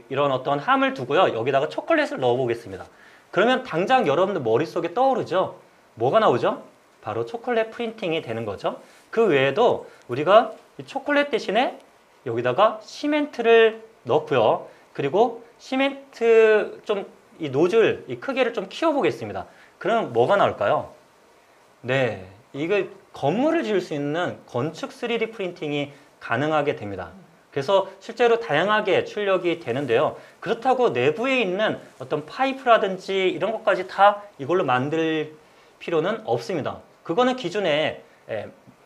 이런 어떤 함을 두고요. 여기다가 초콜릿을 넣어 보겠습니다. 그러면 당장 여러분들 머릿속에 떠오르죠? 뭐가 나오죠? 바로 초콜릿 프린팅이 되는 거죠. 그 외에도 우리가 이 초콜릿 대신에 여기다가 시멘트를 넣고요. 그리고 시멘트 이 노즐, 이 크기를 좀 키워보겠습니다. 그럼 뭐가 나올까요? 네, 이거 건물을 지을 수 있는 건축 3D 프린팅이 가능하게 됩니다. 그래서 실제로 다양하게 출력이 되는데요. 그렇다고 내부에 있는 어떤 파이프라든지 이런 것까지 다 이걸로 만들 필요는 없습니다. 그거는 기존에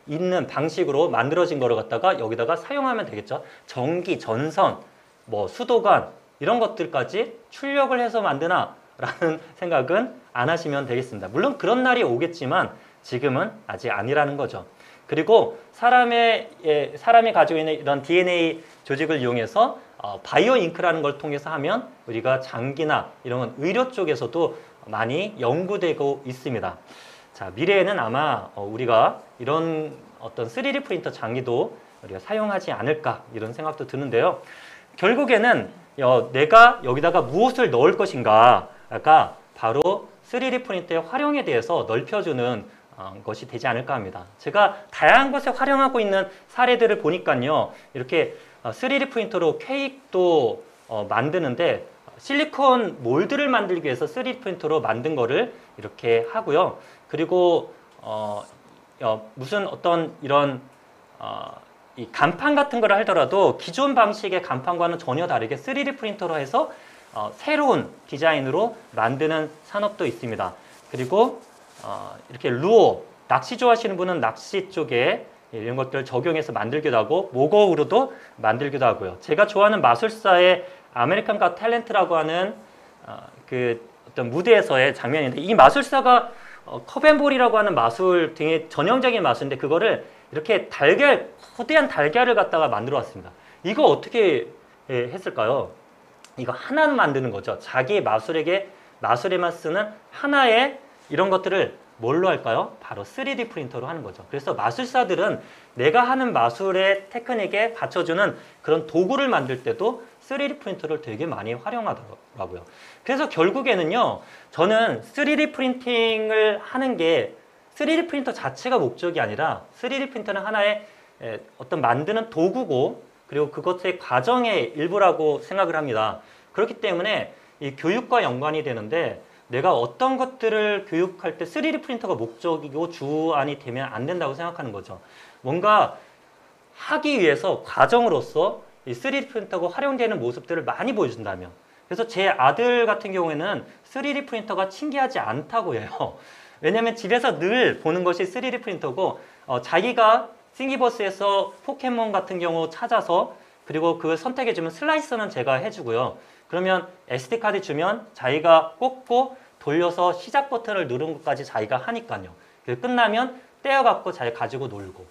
있는 방식으로 만들어진 거를 갖다가 여기다가 사용하면 되겠죠. 전기, 전선, 뭐 수도관 이런 것들까지 출력을 해서 만드나? 라는 생각은 안 하시면 되겠습니다. 물론 그런 날이 오겠지만 지금은 아직 아니라는 거죠. 그리고 사람이 가지고 있는 이런 DNA 조직을 이용해서 바이오 잉크라는 걸 통해서 하면 우리가 장기나 이런 건 의료 쪽에서도 많이 연구되고 있습니다. 자, 미래에는 아마 우리가 이런 어떤 3D 프린터 장기도 우리가 사용하지 않을까 이런 생각도 드는데요. 결국에는 내가 여기다가 무엇을 넣을 것인가가 바로 3D 프린터의 활용에 대해서 넓혀주는 것이 되지 않을까 합니다. 제가 다양한 것에 활용하고 있는 사례들을 보니까요. 이렇게 3D 프린터로 케이크도 만드는데 실리콘 몰드를 만들기 위해서 3D 프린터로 만든 거를 이렇게 하고요. 그리고 무슨 어떤 이런 이 간판 같은 거를 하더라도 기존 방식의 간판과는 전혀 다르게 3D 프린터로 해서 새로운 디자인으로 만드는 산업도 있습니다. 그리고 이렇게 루어, 낚시 좋아하시는 분은 낚시 쪽에 이런 것들을 적용해서 만들기도 하고 목어으로도 만들기도 하고요. 제가 좋아하는 마술사의 아메리칸 갓 탤런트라고 하는 그 어떤 무대에서의 장면인데, 이 마술사가 컵앤볼이라고 하는 마술 등의 전형적인 마술인데 그거를 이렇게 거대한 달걀을 갖다가 만들어 왔습니다. 이거 어떻게 했을까요? 이거 하나 만드는 거죠. 자기 마술에만 쓰는 하나의 이런 것들을 뭘로 할까요? 바로 3D 프린터로 하는 거죠. 그래서 마술사들은 내가 하는 마술의 테크닉에 받쳐주는 그런 도구를 만들 때도 3D 프린터를 되게 많이 활용하더라고요. 그래서 결국에는요, 저는 3D 프린팅을 하는 게 3D 프린터 자체가 목적이 아니라 3D 프린터는 하나의 어떤 만드는 도구고, 그리고 그것의 과정의 일부라고 생각을 합니다. 그렇기 때문에 이 교육과 연관이 되는데, 내가 어떤 것들을 교육할 때 3D 프린터가 목적이고 주안이 되면 안 된다고 생각하는 거죠. 뭔가 하기 위해서 과정으로서 이 3D 프린터가 활용되는 모습들을 많이 보여준다면, 그래서 제 아들 같은 경우에는 3D 프린터가 신기하지 않다고 해요. 왜냐면 집에서 늘 보는 것이 3D 프린터고, 자기가 싱기버스에서 포켓몬 같은 경우 찾아서, 그리고 그걸 선택해주면 슬라이스는 제가 해주고요. 그러면 SD카드 주면 자기가 꽂고 돌려서 시작 버튼을 누른 것까지 자기가 하니까요. 끝나면 떼어갖고 잘 가지고 놀고.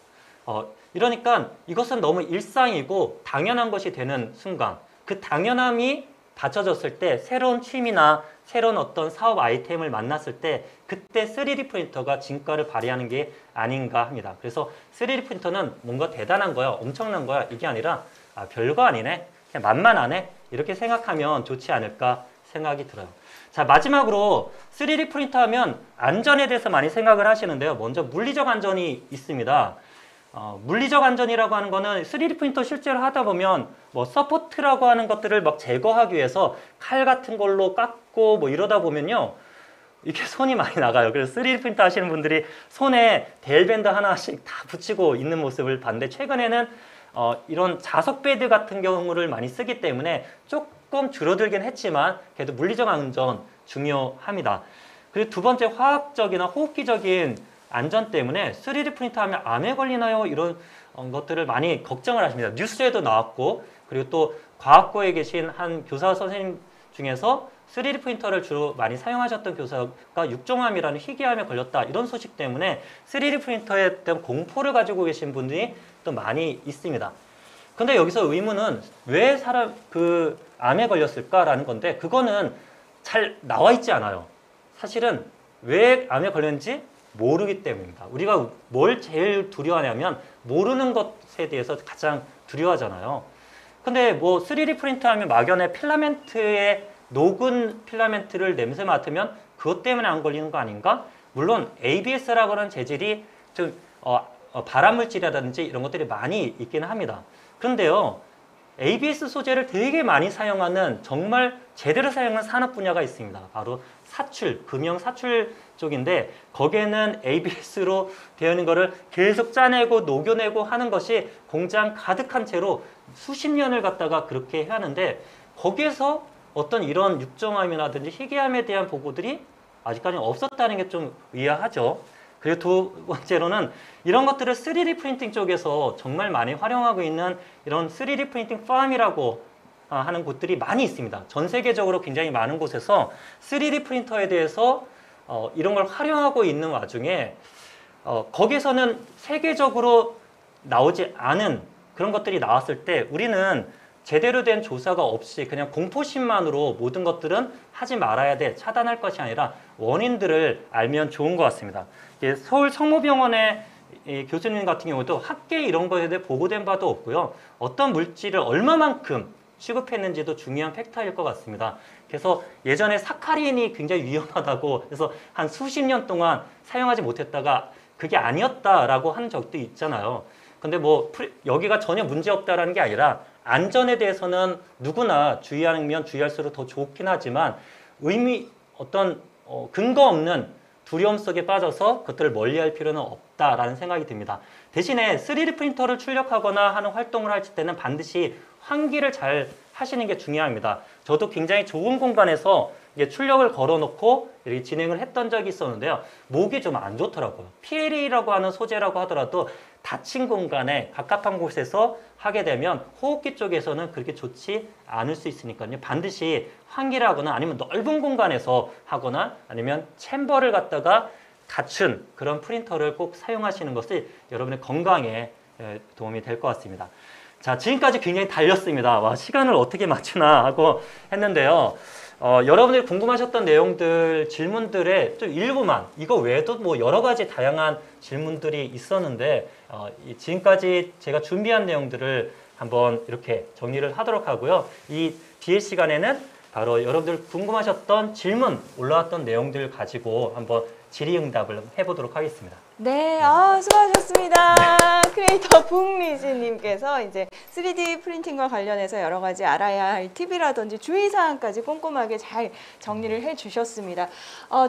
이러니까 이것은 너무 일상이고 당연한 것이 되는 순간, 그 당연함이 받쳐졌을 때 새로운 취미나 새로운 어떤 사업 아이템을 만났을 때 그때 3D 프린터가 진가를 발휘하는 게 아닌가 합니다. 그래서 3D 프린터는 뭔가 대단한 거야, 엄청난 거야, 이게 아니라 별거 아니네, 그냥 만만하네, 이렇게 생각하면 좋지 않을까 생각이 들어요. 자, 마지막으로 3D 프린터 하면 안전에 대해서 많이 생각을 하시는데요. 먼저 물리적 안전이 있습니다. 물리적 안전이라고 하는 거는 3D 프린터 실제로 하다 보면 뭐 서포트라고 하는 것들을 막 제거하기 위해서 칼 같은 걸로 깎고 뭐 이러다 보면요, 이게 손이 많이 나가요. 그래서 3D 프린터 하시는 분들이 손에 데일밴드 하나씩 다 붙이고 있는 모습을 봤는데, 최근에는 이런 자석 패드 같은 경우를 많이 쓰기 때문에 조금 줄어들긴 했지만 그래도 물리적 안전 중요합니다. 그리고 두 번째, 화학적이나 호흡기적인 안전 때문에 3D 프린터 하면 암에 걸리나요? 이런 것들을 많이 걱정을 하십니다. 뉴스에도 나왔고, 그리고 또 과학고에 계신 한 교사 선생님 중에서 3D 프린터를 주로 많이 사용하셨던 교사가 육종암이라는 희귀암에 걸렸다, 이런 소식 때문에 3D 프린터에 대한 공포를 가지고 계신 분들이 또 많이 있습니다. 근데 여기서 의문은 왜 암에 걸렸을까라는 건데, 그거는 잘 나와 있지 않아요. 사실은 왜 암에 걸렸는지 모르기 때문입니다. 우리가 뭘 제일 두려워하냐면 모르는 것에 대해서 가장 두려워하잖아요. 근데 뭐 3D 프린터 하면 막연히 필라멘트에 녹은 필라멘트를 냄새 맡으면 그것 때문에 안 걸리는 거 아닌가? 물론 ABS라고 하는 재질이 좀 발암물질이라든지 이런 것들이 많이 있기는 합니다. 그런데요, ABS 소재를 되게 많이 사용하는, 정말 제대로 사용하는 산업 분야가 있습니다. 바로 사출, 금형 사출 쪽인데, 거기에는 ABS로 되어 있는 거를 계속 짜내고 녹여내고 하는 것이 공장 가득한 채로 수십 년을 갖다가 그렇게 해야 하는데, 거기에서 어떤 이런 육정암이라든지 희귀암에 대한 보고들이 아직까지 없었다는 게 좀 의아하죠. 그리고 두 번째로는 이런 것들을 3D 프린팅 쪽에서 정말 많이 활용하고 있는 이런 3D 프린팅 팜이라고 하는 곳들이 많이 있습니다. 전 세계적으로 굉장히 많은 곳에서 3D 프린터에 대해서 이런 걸 활용하고 있는 와중에 거기서는 세계적으로 나오지 않은 그런 것들이 나왔을 때 우리는 제대로 된 조사가 없이 그냥 공포심만으로 모든 것들은 하지 말아야 돼, 차단할 것이 아니라 원인들을 알면 좋은 것 같습니다. 서울 성모병원의 교수님 같은 경우도 학계 이런 거에 대해 보고된 바도 없고요. 어떤 물질을 얼마만큼 취급했는지도 중요한 팩터일 것 같습니다. 그래서 예전에 사카린이 굉장히 위험하다고 해서 한 수십 년 동안 사용하지 못했다가 그게 아니었다라고 한 적도 있잖아요. 근데 뭐 여기가 전혀 문제 없다라는 게 아니라 안전에 대해서는 누구나 주의하면 주의할수록 더 좋긴 하지만 어떤 근거 없는 두려움 속에 빠져서 그것들을 멀리할 필요는 없다라는 생각이 듭니다. 대신에 3D 프린터를 출력하거나 하는 활동을 할 때는 반드시 환기를 잘 하시는 게 중요합니다. 저도 굉장히 좁은 공간에서 출력을 걸어놓고 이렇게 진행을 했던 적이 있었는데요. 목이 좀 안 좋더라고요. PLA라고 하는 소재라고 하더라도 닫힌 공간에 갑갑한 곳에서 하게 되면 호흡기 쪽에서는 그렇게 좋지 않을 수 있으니까요. 반드시 환기를 하거나 아니면 넓은 공간에서 하거나 아니면 챔버를 갖다가 갖춘 그런 프린터를 꼭 사용하시는 것이 여러분의 건강에 도움이 될 것 같습니다. 자, 지금까지 굉장히 달렸습니다. 와, 시간을 어떻게 맞추나 하고 했는데요. 여러분들이 궁금하셨던 내용들, 질문들의 좀 일부만, 이거 외에도 뭐 여러 가지 다양한 질문들이 있었는데 지금까지 제가 준비한 내용들을 한번 이렇게 정리를 하도록 하고요. 이 뒤에 시간에는 바로 여러분들 궁금하셨던 질문, 올라왔던 내용들 가지고 한번 질의응답을 해보도록 하겠습니다. 네, 수고하셨습니다. 크리에이터 북리즈님께서 이제 3D 프린팅과 관련해서 여러 가지 알아야 할 팁이라든지 주의사항까지 꼼꼼하게 잘 정리를 해주셨습니다.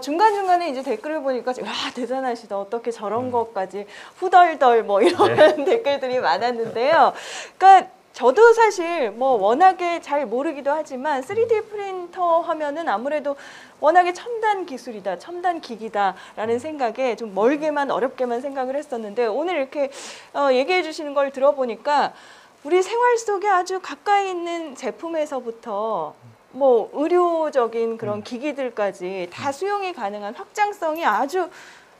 중간중간에 이제 댓글을 보니까 와, 대단하시다. 어떻게 저런 것까지 후덜덜 뭐 이런 댓글들이 많았는데요. 그러니까 저도 사실 뭐 워낙에 잘 모르기도 하지만 3D 프린터 하면은 아무래도 워낙에 첨단 기술이다, 첨단 기기다라는 생각에 좀 멀게만 어렵게만 생각을 했었는데 오늘 이렇게 얘기해 주시는 걸 들어보니까 우리 생활 속에 아주 가까이 있는 제품에서부터 뭐 의료적인 그런 기기들까지 다 수용이 가능한 확장성이 아주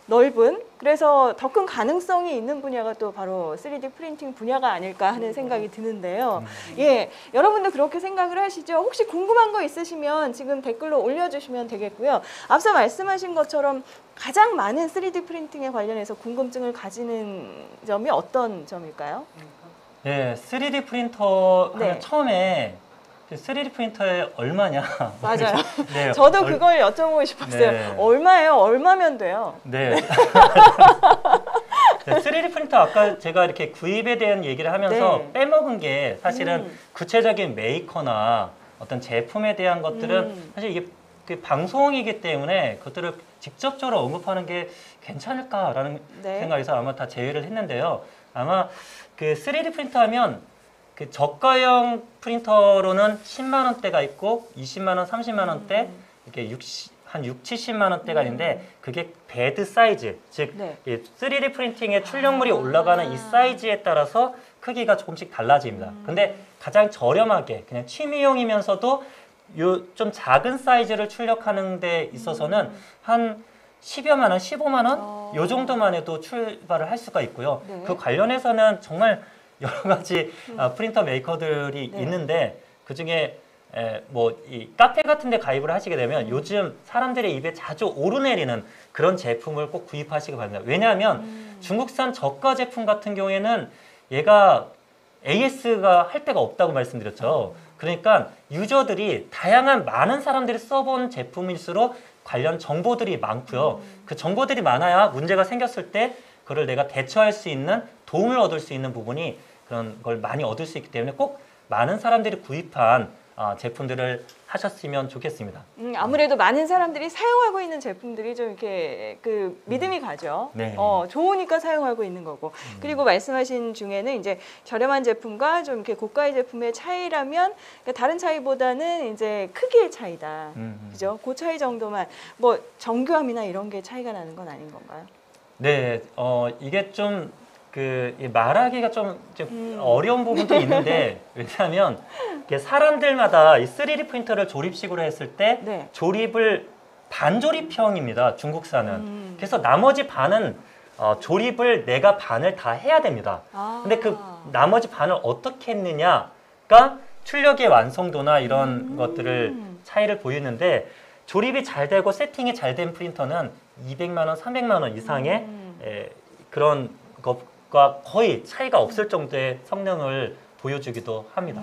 넓은, 그래서 더 큰 가능성이 있는 분야가 또 바로 3D 프린팅 분야가 아닐까 하는 생각이 드는데요. 예, 여러분도 그렇게 생각을 하시죠? 혹시 궁금한 거 있으시면 지금 댓글로 올려주시면 되겠고요. 앞서 말씀하신 것처럼 가장 많은 3D 프린팅에 관련해서 궁금증을 가지는 점이 어떤 점일까요? 네, 3D 프린터 하면 네. 처음에 3D 프린터에 얼마냐? 맞아요. 네, 저도 그걸 여쭤보고 싶었어요. 네. 얼마예요? 얼마면 돼요? 네. 네, 3D 프린터 아까 제가 이렇게 구입에 대한 얘기를 하면서 네. 빼먹은 게 사실은 구체적인 메이커나 어떤 제품에 대한 것들은 사실 이게 그 방송이기 때문에 그것들을 직접적으로 언급하는 게 괜찮을까라는 네. 생각에서 아마 다 제외를 했는데요. 아마 그 3D 프린터 하면 그 저가형 프린터로는 10만 원대가 있고 20만 원, 30만 원대 이렇게 한 6, 70만 원대가 있는데 그게 베드 사이즈, 즉 네. 이 3D 프린팅의 출력물이 올라가는 이 사이즈에 따라서 크기가 조금씩 달라집니다. 근데 가장 저렴하게 그냥 취미용이면서도 요 좀 작은 사이즈를 출력하는 데 있어서는 한 10여만 원, 15만 원? 요 정도만 해도 출발을 할 수가 있고요. 네. 그 관련해서는 정말 여러 가지 프린터 메이커들이 네. 있는데 그중에 뭐 이 카페 같은 데 가입을 하시게 되면 요즘 사람들의 입에 자주 오르내리는 그런 제품을 꼭 구입하시기 바랍니다. 왜냐하면 중국산 저가 제품 같은 경우에는 얘가 AS가 할 데가 없다고 말씀드렸죠. 그러니까 유저들이 다양한 많은 사람들이 써본 제품일수록 관련 정보들이 많고요. 그 정보들이 많아야 문제가 생겼을 때 그걸 내가 대처할 수 있는 도움을 얻을 수 있는 부분이 그런 걸 많이 얻을 수 있기 때문에 꼭 많은 사람들이 구입한 제품들을 하셨으면 좋겠습니다. 아무래도 많은 사람들이 사용하고 있는 제품들이 좀 이렇게 그 믿음이 가죠. 네. 좋으니까 사용하고 있는 거고. 그리고 말씀하신 중에는 이제 저렴한 제품과 좀 이렇게 고가의 제품의 차이라면 그러니까 다른 차이보다는 이제 크기의 차이다. 그죠? 그 차이 정도만 뭐 정교함이나 이런 게 차이가 나는 건 아닌 건가요? 네, 이게 좀 말하기가 좀 어려운 부분도 있는데 왜냐하면 이게 사람들마다 이 3D 프린터를 조립식으로 했을 때 네. 조립을 반조립형입니다. 중국산은. 그래서 나머지 반은 조립을 내가 반을 다 해야 됩니다. 근데 그 나머지 반을 어떻게 했느냐가 출력의 완성도나 이런 것들을 차이를 보이는데 조립이 잘 되고 세팅이 잘 된 프린터는 200만 원, 300만 원 이상의 그런 것과 거의 차이가 없을 정도의 성능을 보여주기도 합니다.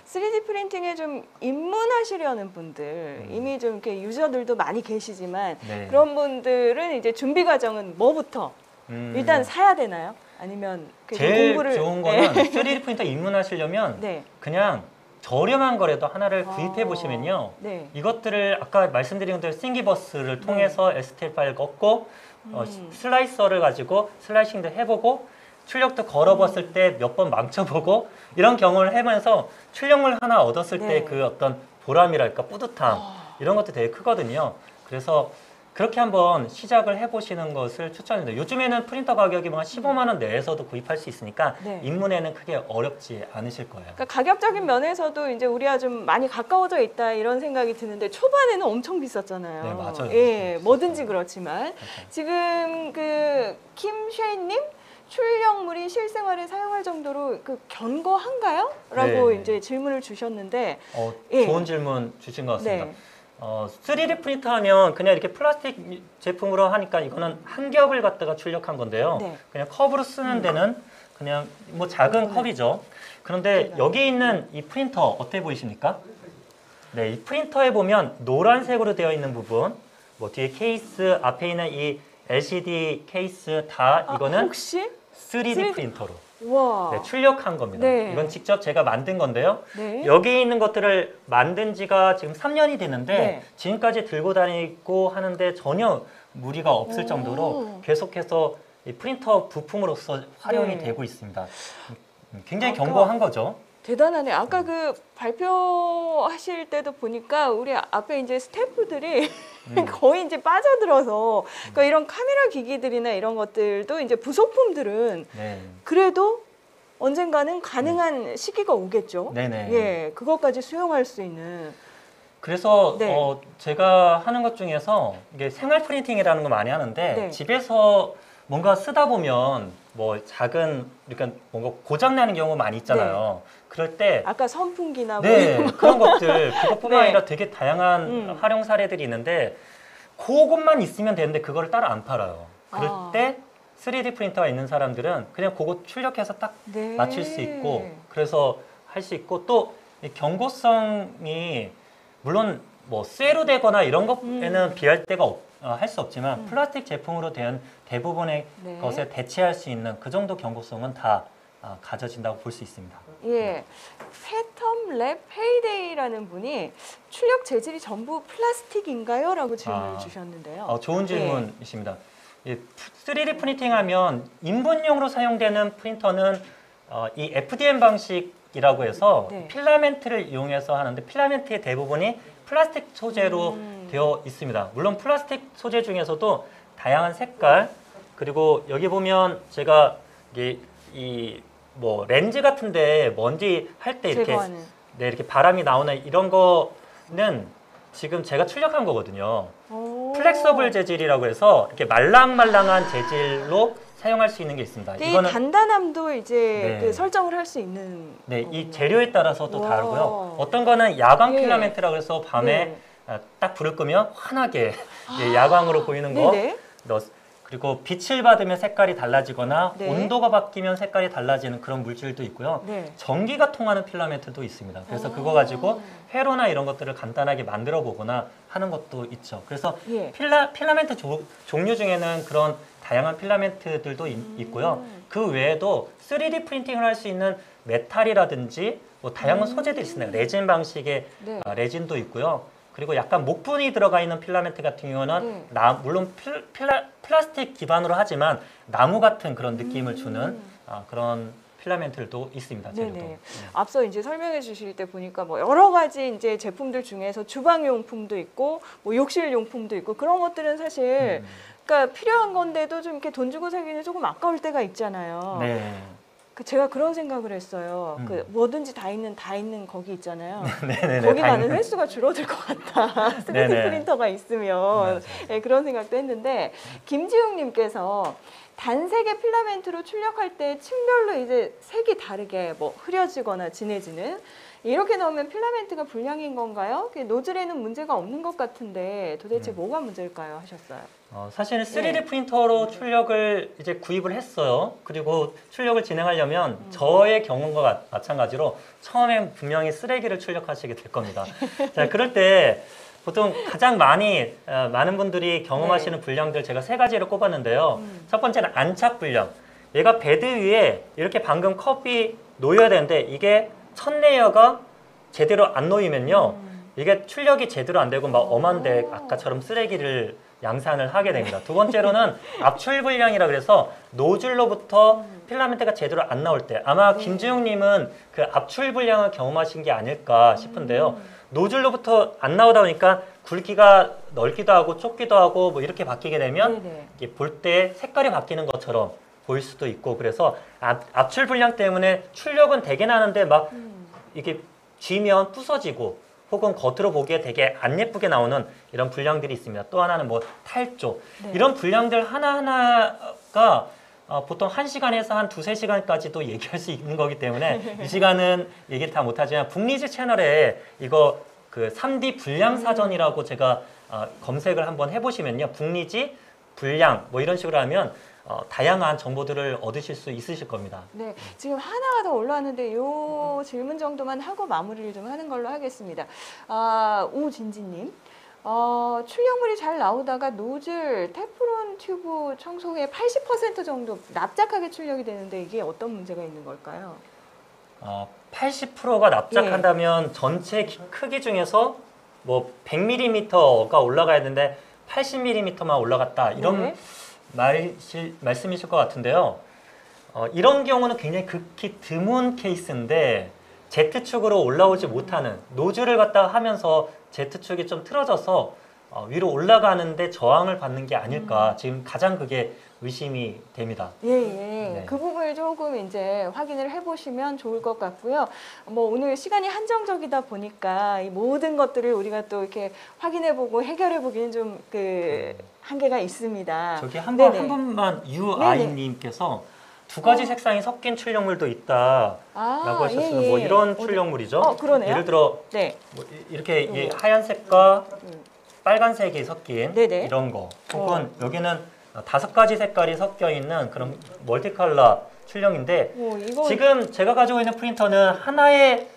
3D 프린팅에 좀 입문하시려는 분들, 이미 좀 이렇게 유저들도 많이 계시지만 네. 그런 분들은 이제 준비 과정은 뭐부터 일단 사야 되나요? 아니면 제일 공부를 좋은 거는 3D 프린터 입문하시려면 네. 그냥 저렴한 거라도 하나를 구입해 보시면요. 네. 이것들을 아까 말씀드린 대로 싱기버스를 통해서 STL 파일 걷고 슬라이서를 가지고 슬라이싱도 해보고 출력도 걸어봤을 때 몇 번 망쳐보고 이런 경험을 하면서 출력물 하나 얻었을 네. 때 그 어떤 보람이랄까 뿌듯함 이런 것도 되게 크거든요. 그래서 그렇게 한번 시작을 해보시는 것을 추천드립니다. 요즘에는 프린터 가격이 뭐 한 15만 원 내에서도 구입할 수 있으니까 네. 입문에는 크게 어렵지 않으실 거예요. 그러니까 가격적인 면에서도 이제 우리가 좀 많이 가까워져 있다 이런 생각이 드는데 초반에는 엄청 비쌌잖아요. 네, 맞아요. 예, 뭐든지 그렇지만 지금 그 김쉐인님 출력물이 실생활에 사용할 정도로 그 견고한가요? 라고 네. 이제 질문을 주셨는데 예. 좋은 질문 주신 것 같습니다. 네. 3D 프린터 하면 그냥 이렇게 플라스틱 제품으로 하니까 이거는 한 겹을 갖다가 출력한 건데요. 네. 그냥 컵으로 쓰는 데는 그냥 뭐 작은 컵이죠. 그런데 네. 여기 있는 이 프린터 어때 보이십니까? 네, 이 프린터에 보면 노란색으로 되어 있는 부분, 뭐 뒤에 케이스, 앞에 있는 이 LCD 케이스 다 이거는 혹시 3D 프린터로 와. 네, 출력한 겁니다. 네. 이건 직접 제가 만든 건데요. 네. 여기 있는 것들을 만든 지가 지금 3년이 됐는데 네. 지금까지 들고 다니고 하는데 전혀 무리가 없을 오. 정도로 계속해서 이 프린터 부품으로서 활용이 네. 되고 있습니다. 굉장히 아까 견고한 거죠. 대단하네. 아까 그 발표하실 때도 보니까 우리 앞에 이제 스태프들이 거의 이제 빠져들어서 그러니까 이런 카메라 기기들이나 이런 것들도 이제 부속품들은 네. 그래도 언젠가는 가능한 시기가 오겠죠. 네네. 예, 그것까지 수용할 수 있는. 그래서 네. 제가 하는 것 중에서 이게 생활 프린팅이라는 거 많이 하는데 네. 집에서 뭔가 쓰다 보면 뭐 작은 그러니까 뭔가 고장 나는 경우 많이 있잖아요. 그럴 때 아까 선풍기나 뭐 네, 이런 거. 그런 것들 그것뿐만 네. 아니라 되게 다양한 활용 사례들이 있는데 그것만 있으면 되는데 그거를 따로 안 팔아요. 그럴 아. 때 3D 프린터가 있는 사람들은 그냥 그거 출력해서 딱 네. 맞출 수 있고 그래서 할 수 있고 또 이 견고성이 물론 뭐 쇠로 되거나 이런 것에는 비할 데가 할 수 없지만 플라스틱 제품으로 된 대부분의 네. 것에 대체할 수 있는 그 정도 견고성은 다 가져진다고 볼 수 있습니다. 예, 패텀 랩 헤이데이라는 분이 출력 재질이 전부 플라스틱인가요? 라고 질문을 주셨는데요. 좋은 질문이십니다. 3D 프린팅하면 인분용으로 사용되는 프린터는 이 FDM 방식이라고 해서 네. 필라멘트를 이용해서 하는데 필라멘트의 대부분이 플라스틱 소재로 되어 있습니다. 물론 플라스틱 소재 중에서도 다양한 색깔 그리고 여기 보면 제가 이 뭐 렌즈 같은데 먼지 할 때 이렇게 제거하는. 네, 이렇게 바람이 나오는 이런 거는 지금 제가 출력한 거거든요. 오. 플렉서블 재질이라고 해서 이렇게 말랑말랑한 재질로 사용할 수 있는 게 있습니다. 이 단단함도 이제 네. 그 설정을 할 수 있는. 네, 이 거군요. 재료에 따라서 또 와. 다르고요. 어떤 거는 야광 예. 필라멘트라고 해서 밤에 네. 딱 불을 끄면 환하게 야광으로 보이는 거. 네네. 그리고 빛을 받으면 색깔이 달라지거나 네. 온도가 바뀌면 색깔이 달라지는 그런 물질도 있고요. 네. 전기가 통하는 필라멘트도 있습니다. 그래서 그거 가지고 회로나 이런 것들을 간단하게 만들어 보거나 하는 것도 있죠. 그래서 예. 필라멘트 종류 중에는 그런 다양한 필라멘트들도 있고요. 그 외에도 3D 프린팅을 할 수 있는 메탈이라든지 뭐 다양한 소재들이 있습니다. 레진 방식의 네. 레진도 있고요. 그리고 약간 목분이 들어가 있는 필라멘트 같은 경우는 물론 플라스틱 기반으로 하지만 나무 같은 그런 느낌을 주는 그런 필라멘트들도 있습니다. 재료도. 네네. 앞서 이제 설명해 주실 때 보니까 뭐 여러 가지 이제 제품들 중에서 주방 용품도 있고 뭐 욕실 용품도 있고 그런 것들은 사실 그러니까 필요한 건데도 좀 이렇게 돈 주고 사기는 조금 아까울 때가 있잖아요. 네. 제가 그런 생각을 했어요. 그 뭐든지 다 있는 거기 있잖아요. 거기 가는 횟수가 줄어들 것 같다. 3D 네네. 프린터가 있으면 네, 그런 생각도 했는데 김지웅님께서 단색의 필라멘트로 출력할 때 층별로 이제 색이 다르게 뭐 흐려지거나 진해지는 이렇게 나오면 필라멘트가 불량인 건가요? 노즐에는 문제가 없는 것 같은데 도대체 뭐가 문제일까요? 하셨어요. 사실은 3D 프린터로 출력을 이제 구입을 했어요. 그리고 출력을 진행하려면 저의 경험과 마찬가지로 처음엔 분명히 쓰레기를 출력하시게 될 겁니다. 자, 그럴 때 보통 가장 많은 분들이 경험하시는 불량들 제가 3가지를 꼽았는데요. 첫 번째는 안착 불량. 얘가 베드 위에 이렇게 방금 컵이 놓여야 되는데 이게 첫 레이어가 제대로 안 놓이면요. 이게 출력이 제대로 안 되고 막 엄한데 아까처럼 쓰레기를 양산을 하게 됩니다. 두 번째로는 압출 불량이라 그래서 노즐로부터 필라멘트가 제대로 안 나올 때 아마 김지웅님은 그 압출 불량을 경험하신 게 아닐까 싶은데요. 노즐로부터 안 나오다 보니까 굵기가 넓기도 하고 좁기도 하고 뭐 이렇게 바뀌게 되면 볼 때 색깔이 바뀌는 것처럼 보일 수도 있고 그래서 압출 불량 때문에 출력은 되게 나는데 막 이게 쥐면 부서지고 혹은 겉으로 보기에 되게 안 예쁘게 나오는 이런 불량들이 있습니다. 또 하나는 뭐 탈조 이런 불량들 하나하나가 보통 1시간에서 한 2~3시간까지도 얘기할 수 있는 거기 때문에 이 시간은 얘기 다 못하지만 북리즈 채널에 이거 그 3D 불량 사전이라고 제가 검색을 한번 해보시면요. 북리즈 불량 뭐 이런 식으로 하면 다양한 정보들을 얻으실 수 있으실 겁니다. 네, 지금 하나가 더 올라왔는데 요 질문 정도만 하고 마무리를 좀 하는 걸로 하겠습니다. 오진지님. 출력물이 잘 나오다가 노즐 테프론 튜브 청소에 80% 정도 납작하게 출력이 되는데 이게 어떤 문제가 있는 걸까요? 80%가 납작한다면 전체 크기 중에서 뭐 100mm가 올라가야 되는데 80mm만 올라갔다 이런 말씀이실 것 같은데요. 이런 경우는 굉장히 극히 드문 케이스인데 Z축으로 올라오지 못하는 노즐을 갖다가 하면서 Z축이 좀 틀어져서 위로 올라가는데 저항을 받는 게 아닐까 지금 가장 그게 의심이 됩니다. 네. 그 부분을 조금 이제 확인을 해보시면 좋을 것 같고요. 뭐 오늘 시간이 한정적이다 보니까 이 모든 것들을 우리가 또 이렇게 확인해보고 해결해보기는 좀 그 한계가 있습니다. 저기 한 분만 유아이님께서 두 가지 색상이 섞인 출력물도 있다라고 하셨어요. 뭐 이런 출력물이죠. 그러네요. 예를 들어 뭐 이렇게 하얀색과 빨간색이 섞인 이런 거, 혹은 여기는 5가지 색깔이 섞여 있는 그런 멀티컬러 출력인데 지금 제가 가지고 있는 프린터는 하나의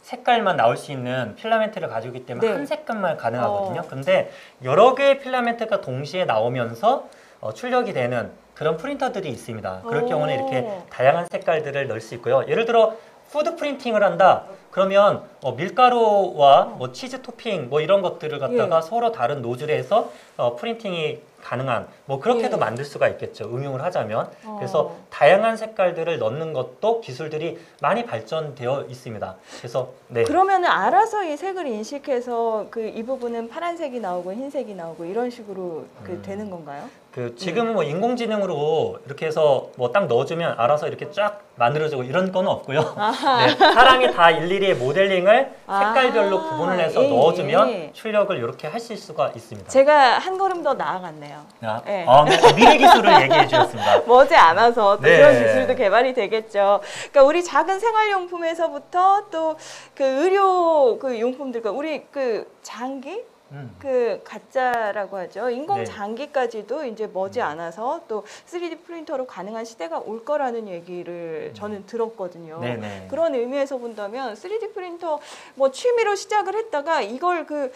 색깔만 나올 수 있는 필라멘트를 가지고 있기 때문에 한 색깔만 가능하거든요. 근데 여러 개의 필라멘트가 동시에 나오면서 출력이 되는 그런 프린터들이 있습니다. 그럴 경우는 이렇게 다양한 색깔들을 넣을 수 있고요. 예를 들어 푸드 프린팅을 한다. 그러면 밀가루와 뭐 치즈 토핑 뭐 이런 것들을 갖다가 서로 다른 노즐에서 프린팅이 가능한 뭐 그렇게도 만들 수가 있겠죠. 응용을 하자면. 그래서 다양한 색깔들을 넣는 것도 기술들이 많이 발전되어 있습니다. 그래서 그러면 알아서 이 색을 인식해서 그 이 부분은 파란색이 나오고 흰색이 나오고 이런 식으로 되는 건가요? 지금은 뭐 인공지능으로 이렇게 해서 뭐 딱 넣어주면 알아서 이렇게 쫙 만들어지고 이런 건 없고요. 사람이 다 일일이 모델링을 색깔별로 구분을 해서 넣어주면 출력을 이렇게 하실 수가 있습니다. 제가 한 걸음 더 나아갔네요. 미래 기술을 얘기해 주셨습니다. 머지 않아서 또 그런 기술도 개발이 되겠죠. 그러니까 우리 작은 생활용품에서부터 또 그 의료 그 용품들과 우리 그 장기 그 가짜라고 하죠. 인공 장기까지도 이제 머지 않아서 또 3D 프린터로 가능한 시대가 올 거라는 얘기를 저는 들었거든요. 그런 의미에서 본다면 3D 프린터 뭐 취미로 시작을 했다가 이걸 그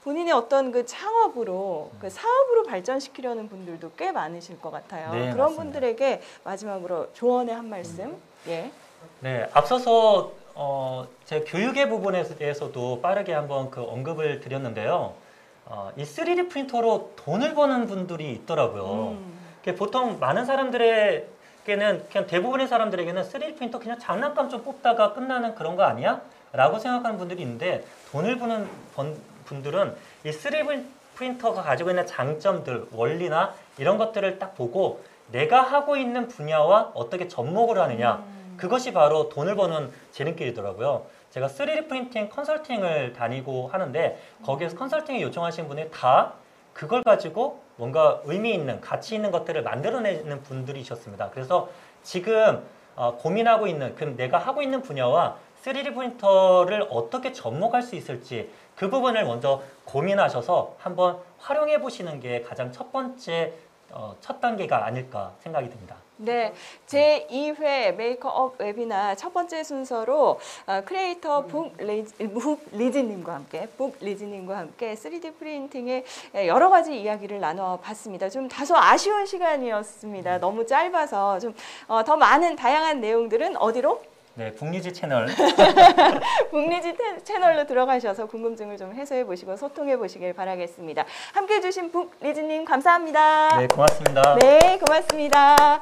본인의 어떤 그 창업으로 그 사업으로 발전시키려는 분들도 꽤 많으실 것 같아요. 그런 맞습니다. 분들에게 마지막으로 조언의 한 말씀. 앞서서 제 교육의 부분에 대해서도 빠르게 한번 그 언급을 드렸는데요. 이 3D 프린터로 돈을 버는 분들이 있더라고요. 보통 많은 사람들에게는 그냥 대부분의 사람들에게는 3D 프린터 그냥 장난감 좀 뽑다가 끝나는 그런 거 아니야? 라고 생각하는 분들이 있는데 돈을 버는 분들은 이 3D 프린터가 가지고 있는 장점들, 원리나 이런 것들을 딱 보고 내가 하고 있는 분야와 어떻게 접목을 하느냐 그것이 바로 돈을 버는 지름길이더라고요. 제가 3D 프린팅 컨설팅을 다니고 하는데 거기에서 컨설팅을 요청하시는 분이 다 그걸 가지고 뭔가 의미 있는 가치 있는 것들을 만들어내는 분들이셨습니다. 그래서 지금 고민하고 있는 내가 하고 있는 분야와 3D 프린터를 어떻게 접목할 수 있을지 그 부분을 먼저 고민하셔서 한번 활용해 보시는 게 가장 첫 번째 첫 단계가 아닐까 생각이 듭니다. 제2회 메이크업 웨비나 첫 번째 순서로 크리에이터 북리즈님과 함께 3D 프린팅의 여러 가지 이야기를 나눠봤습니다. 좀 다소 아쉬운 시간이었습니다. 너무 짧아서 좀 더 많은 다양한 내용들은 어디로? 북리즈 채널. 북리즈 채널로 들어가셔서 궁금증을 좀 해소해 보시고 소통해 보시길 바라겠습니다. 함께 해주신 북리즈님 감사합니다. 고맙습니다. 고맙습니다.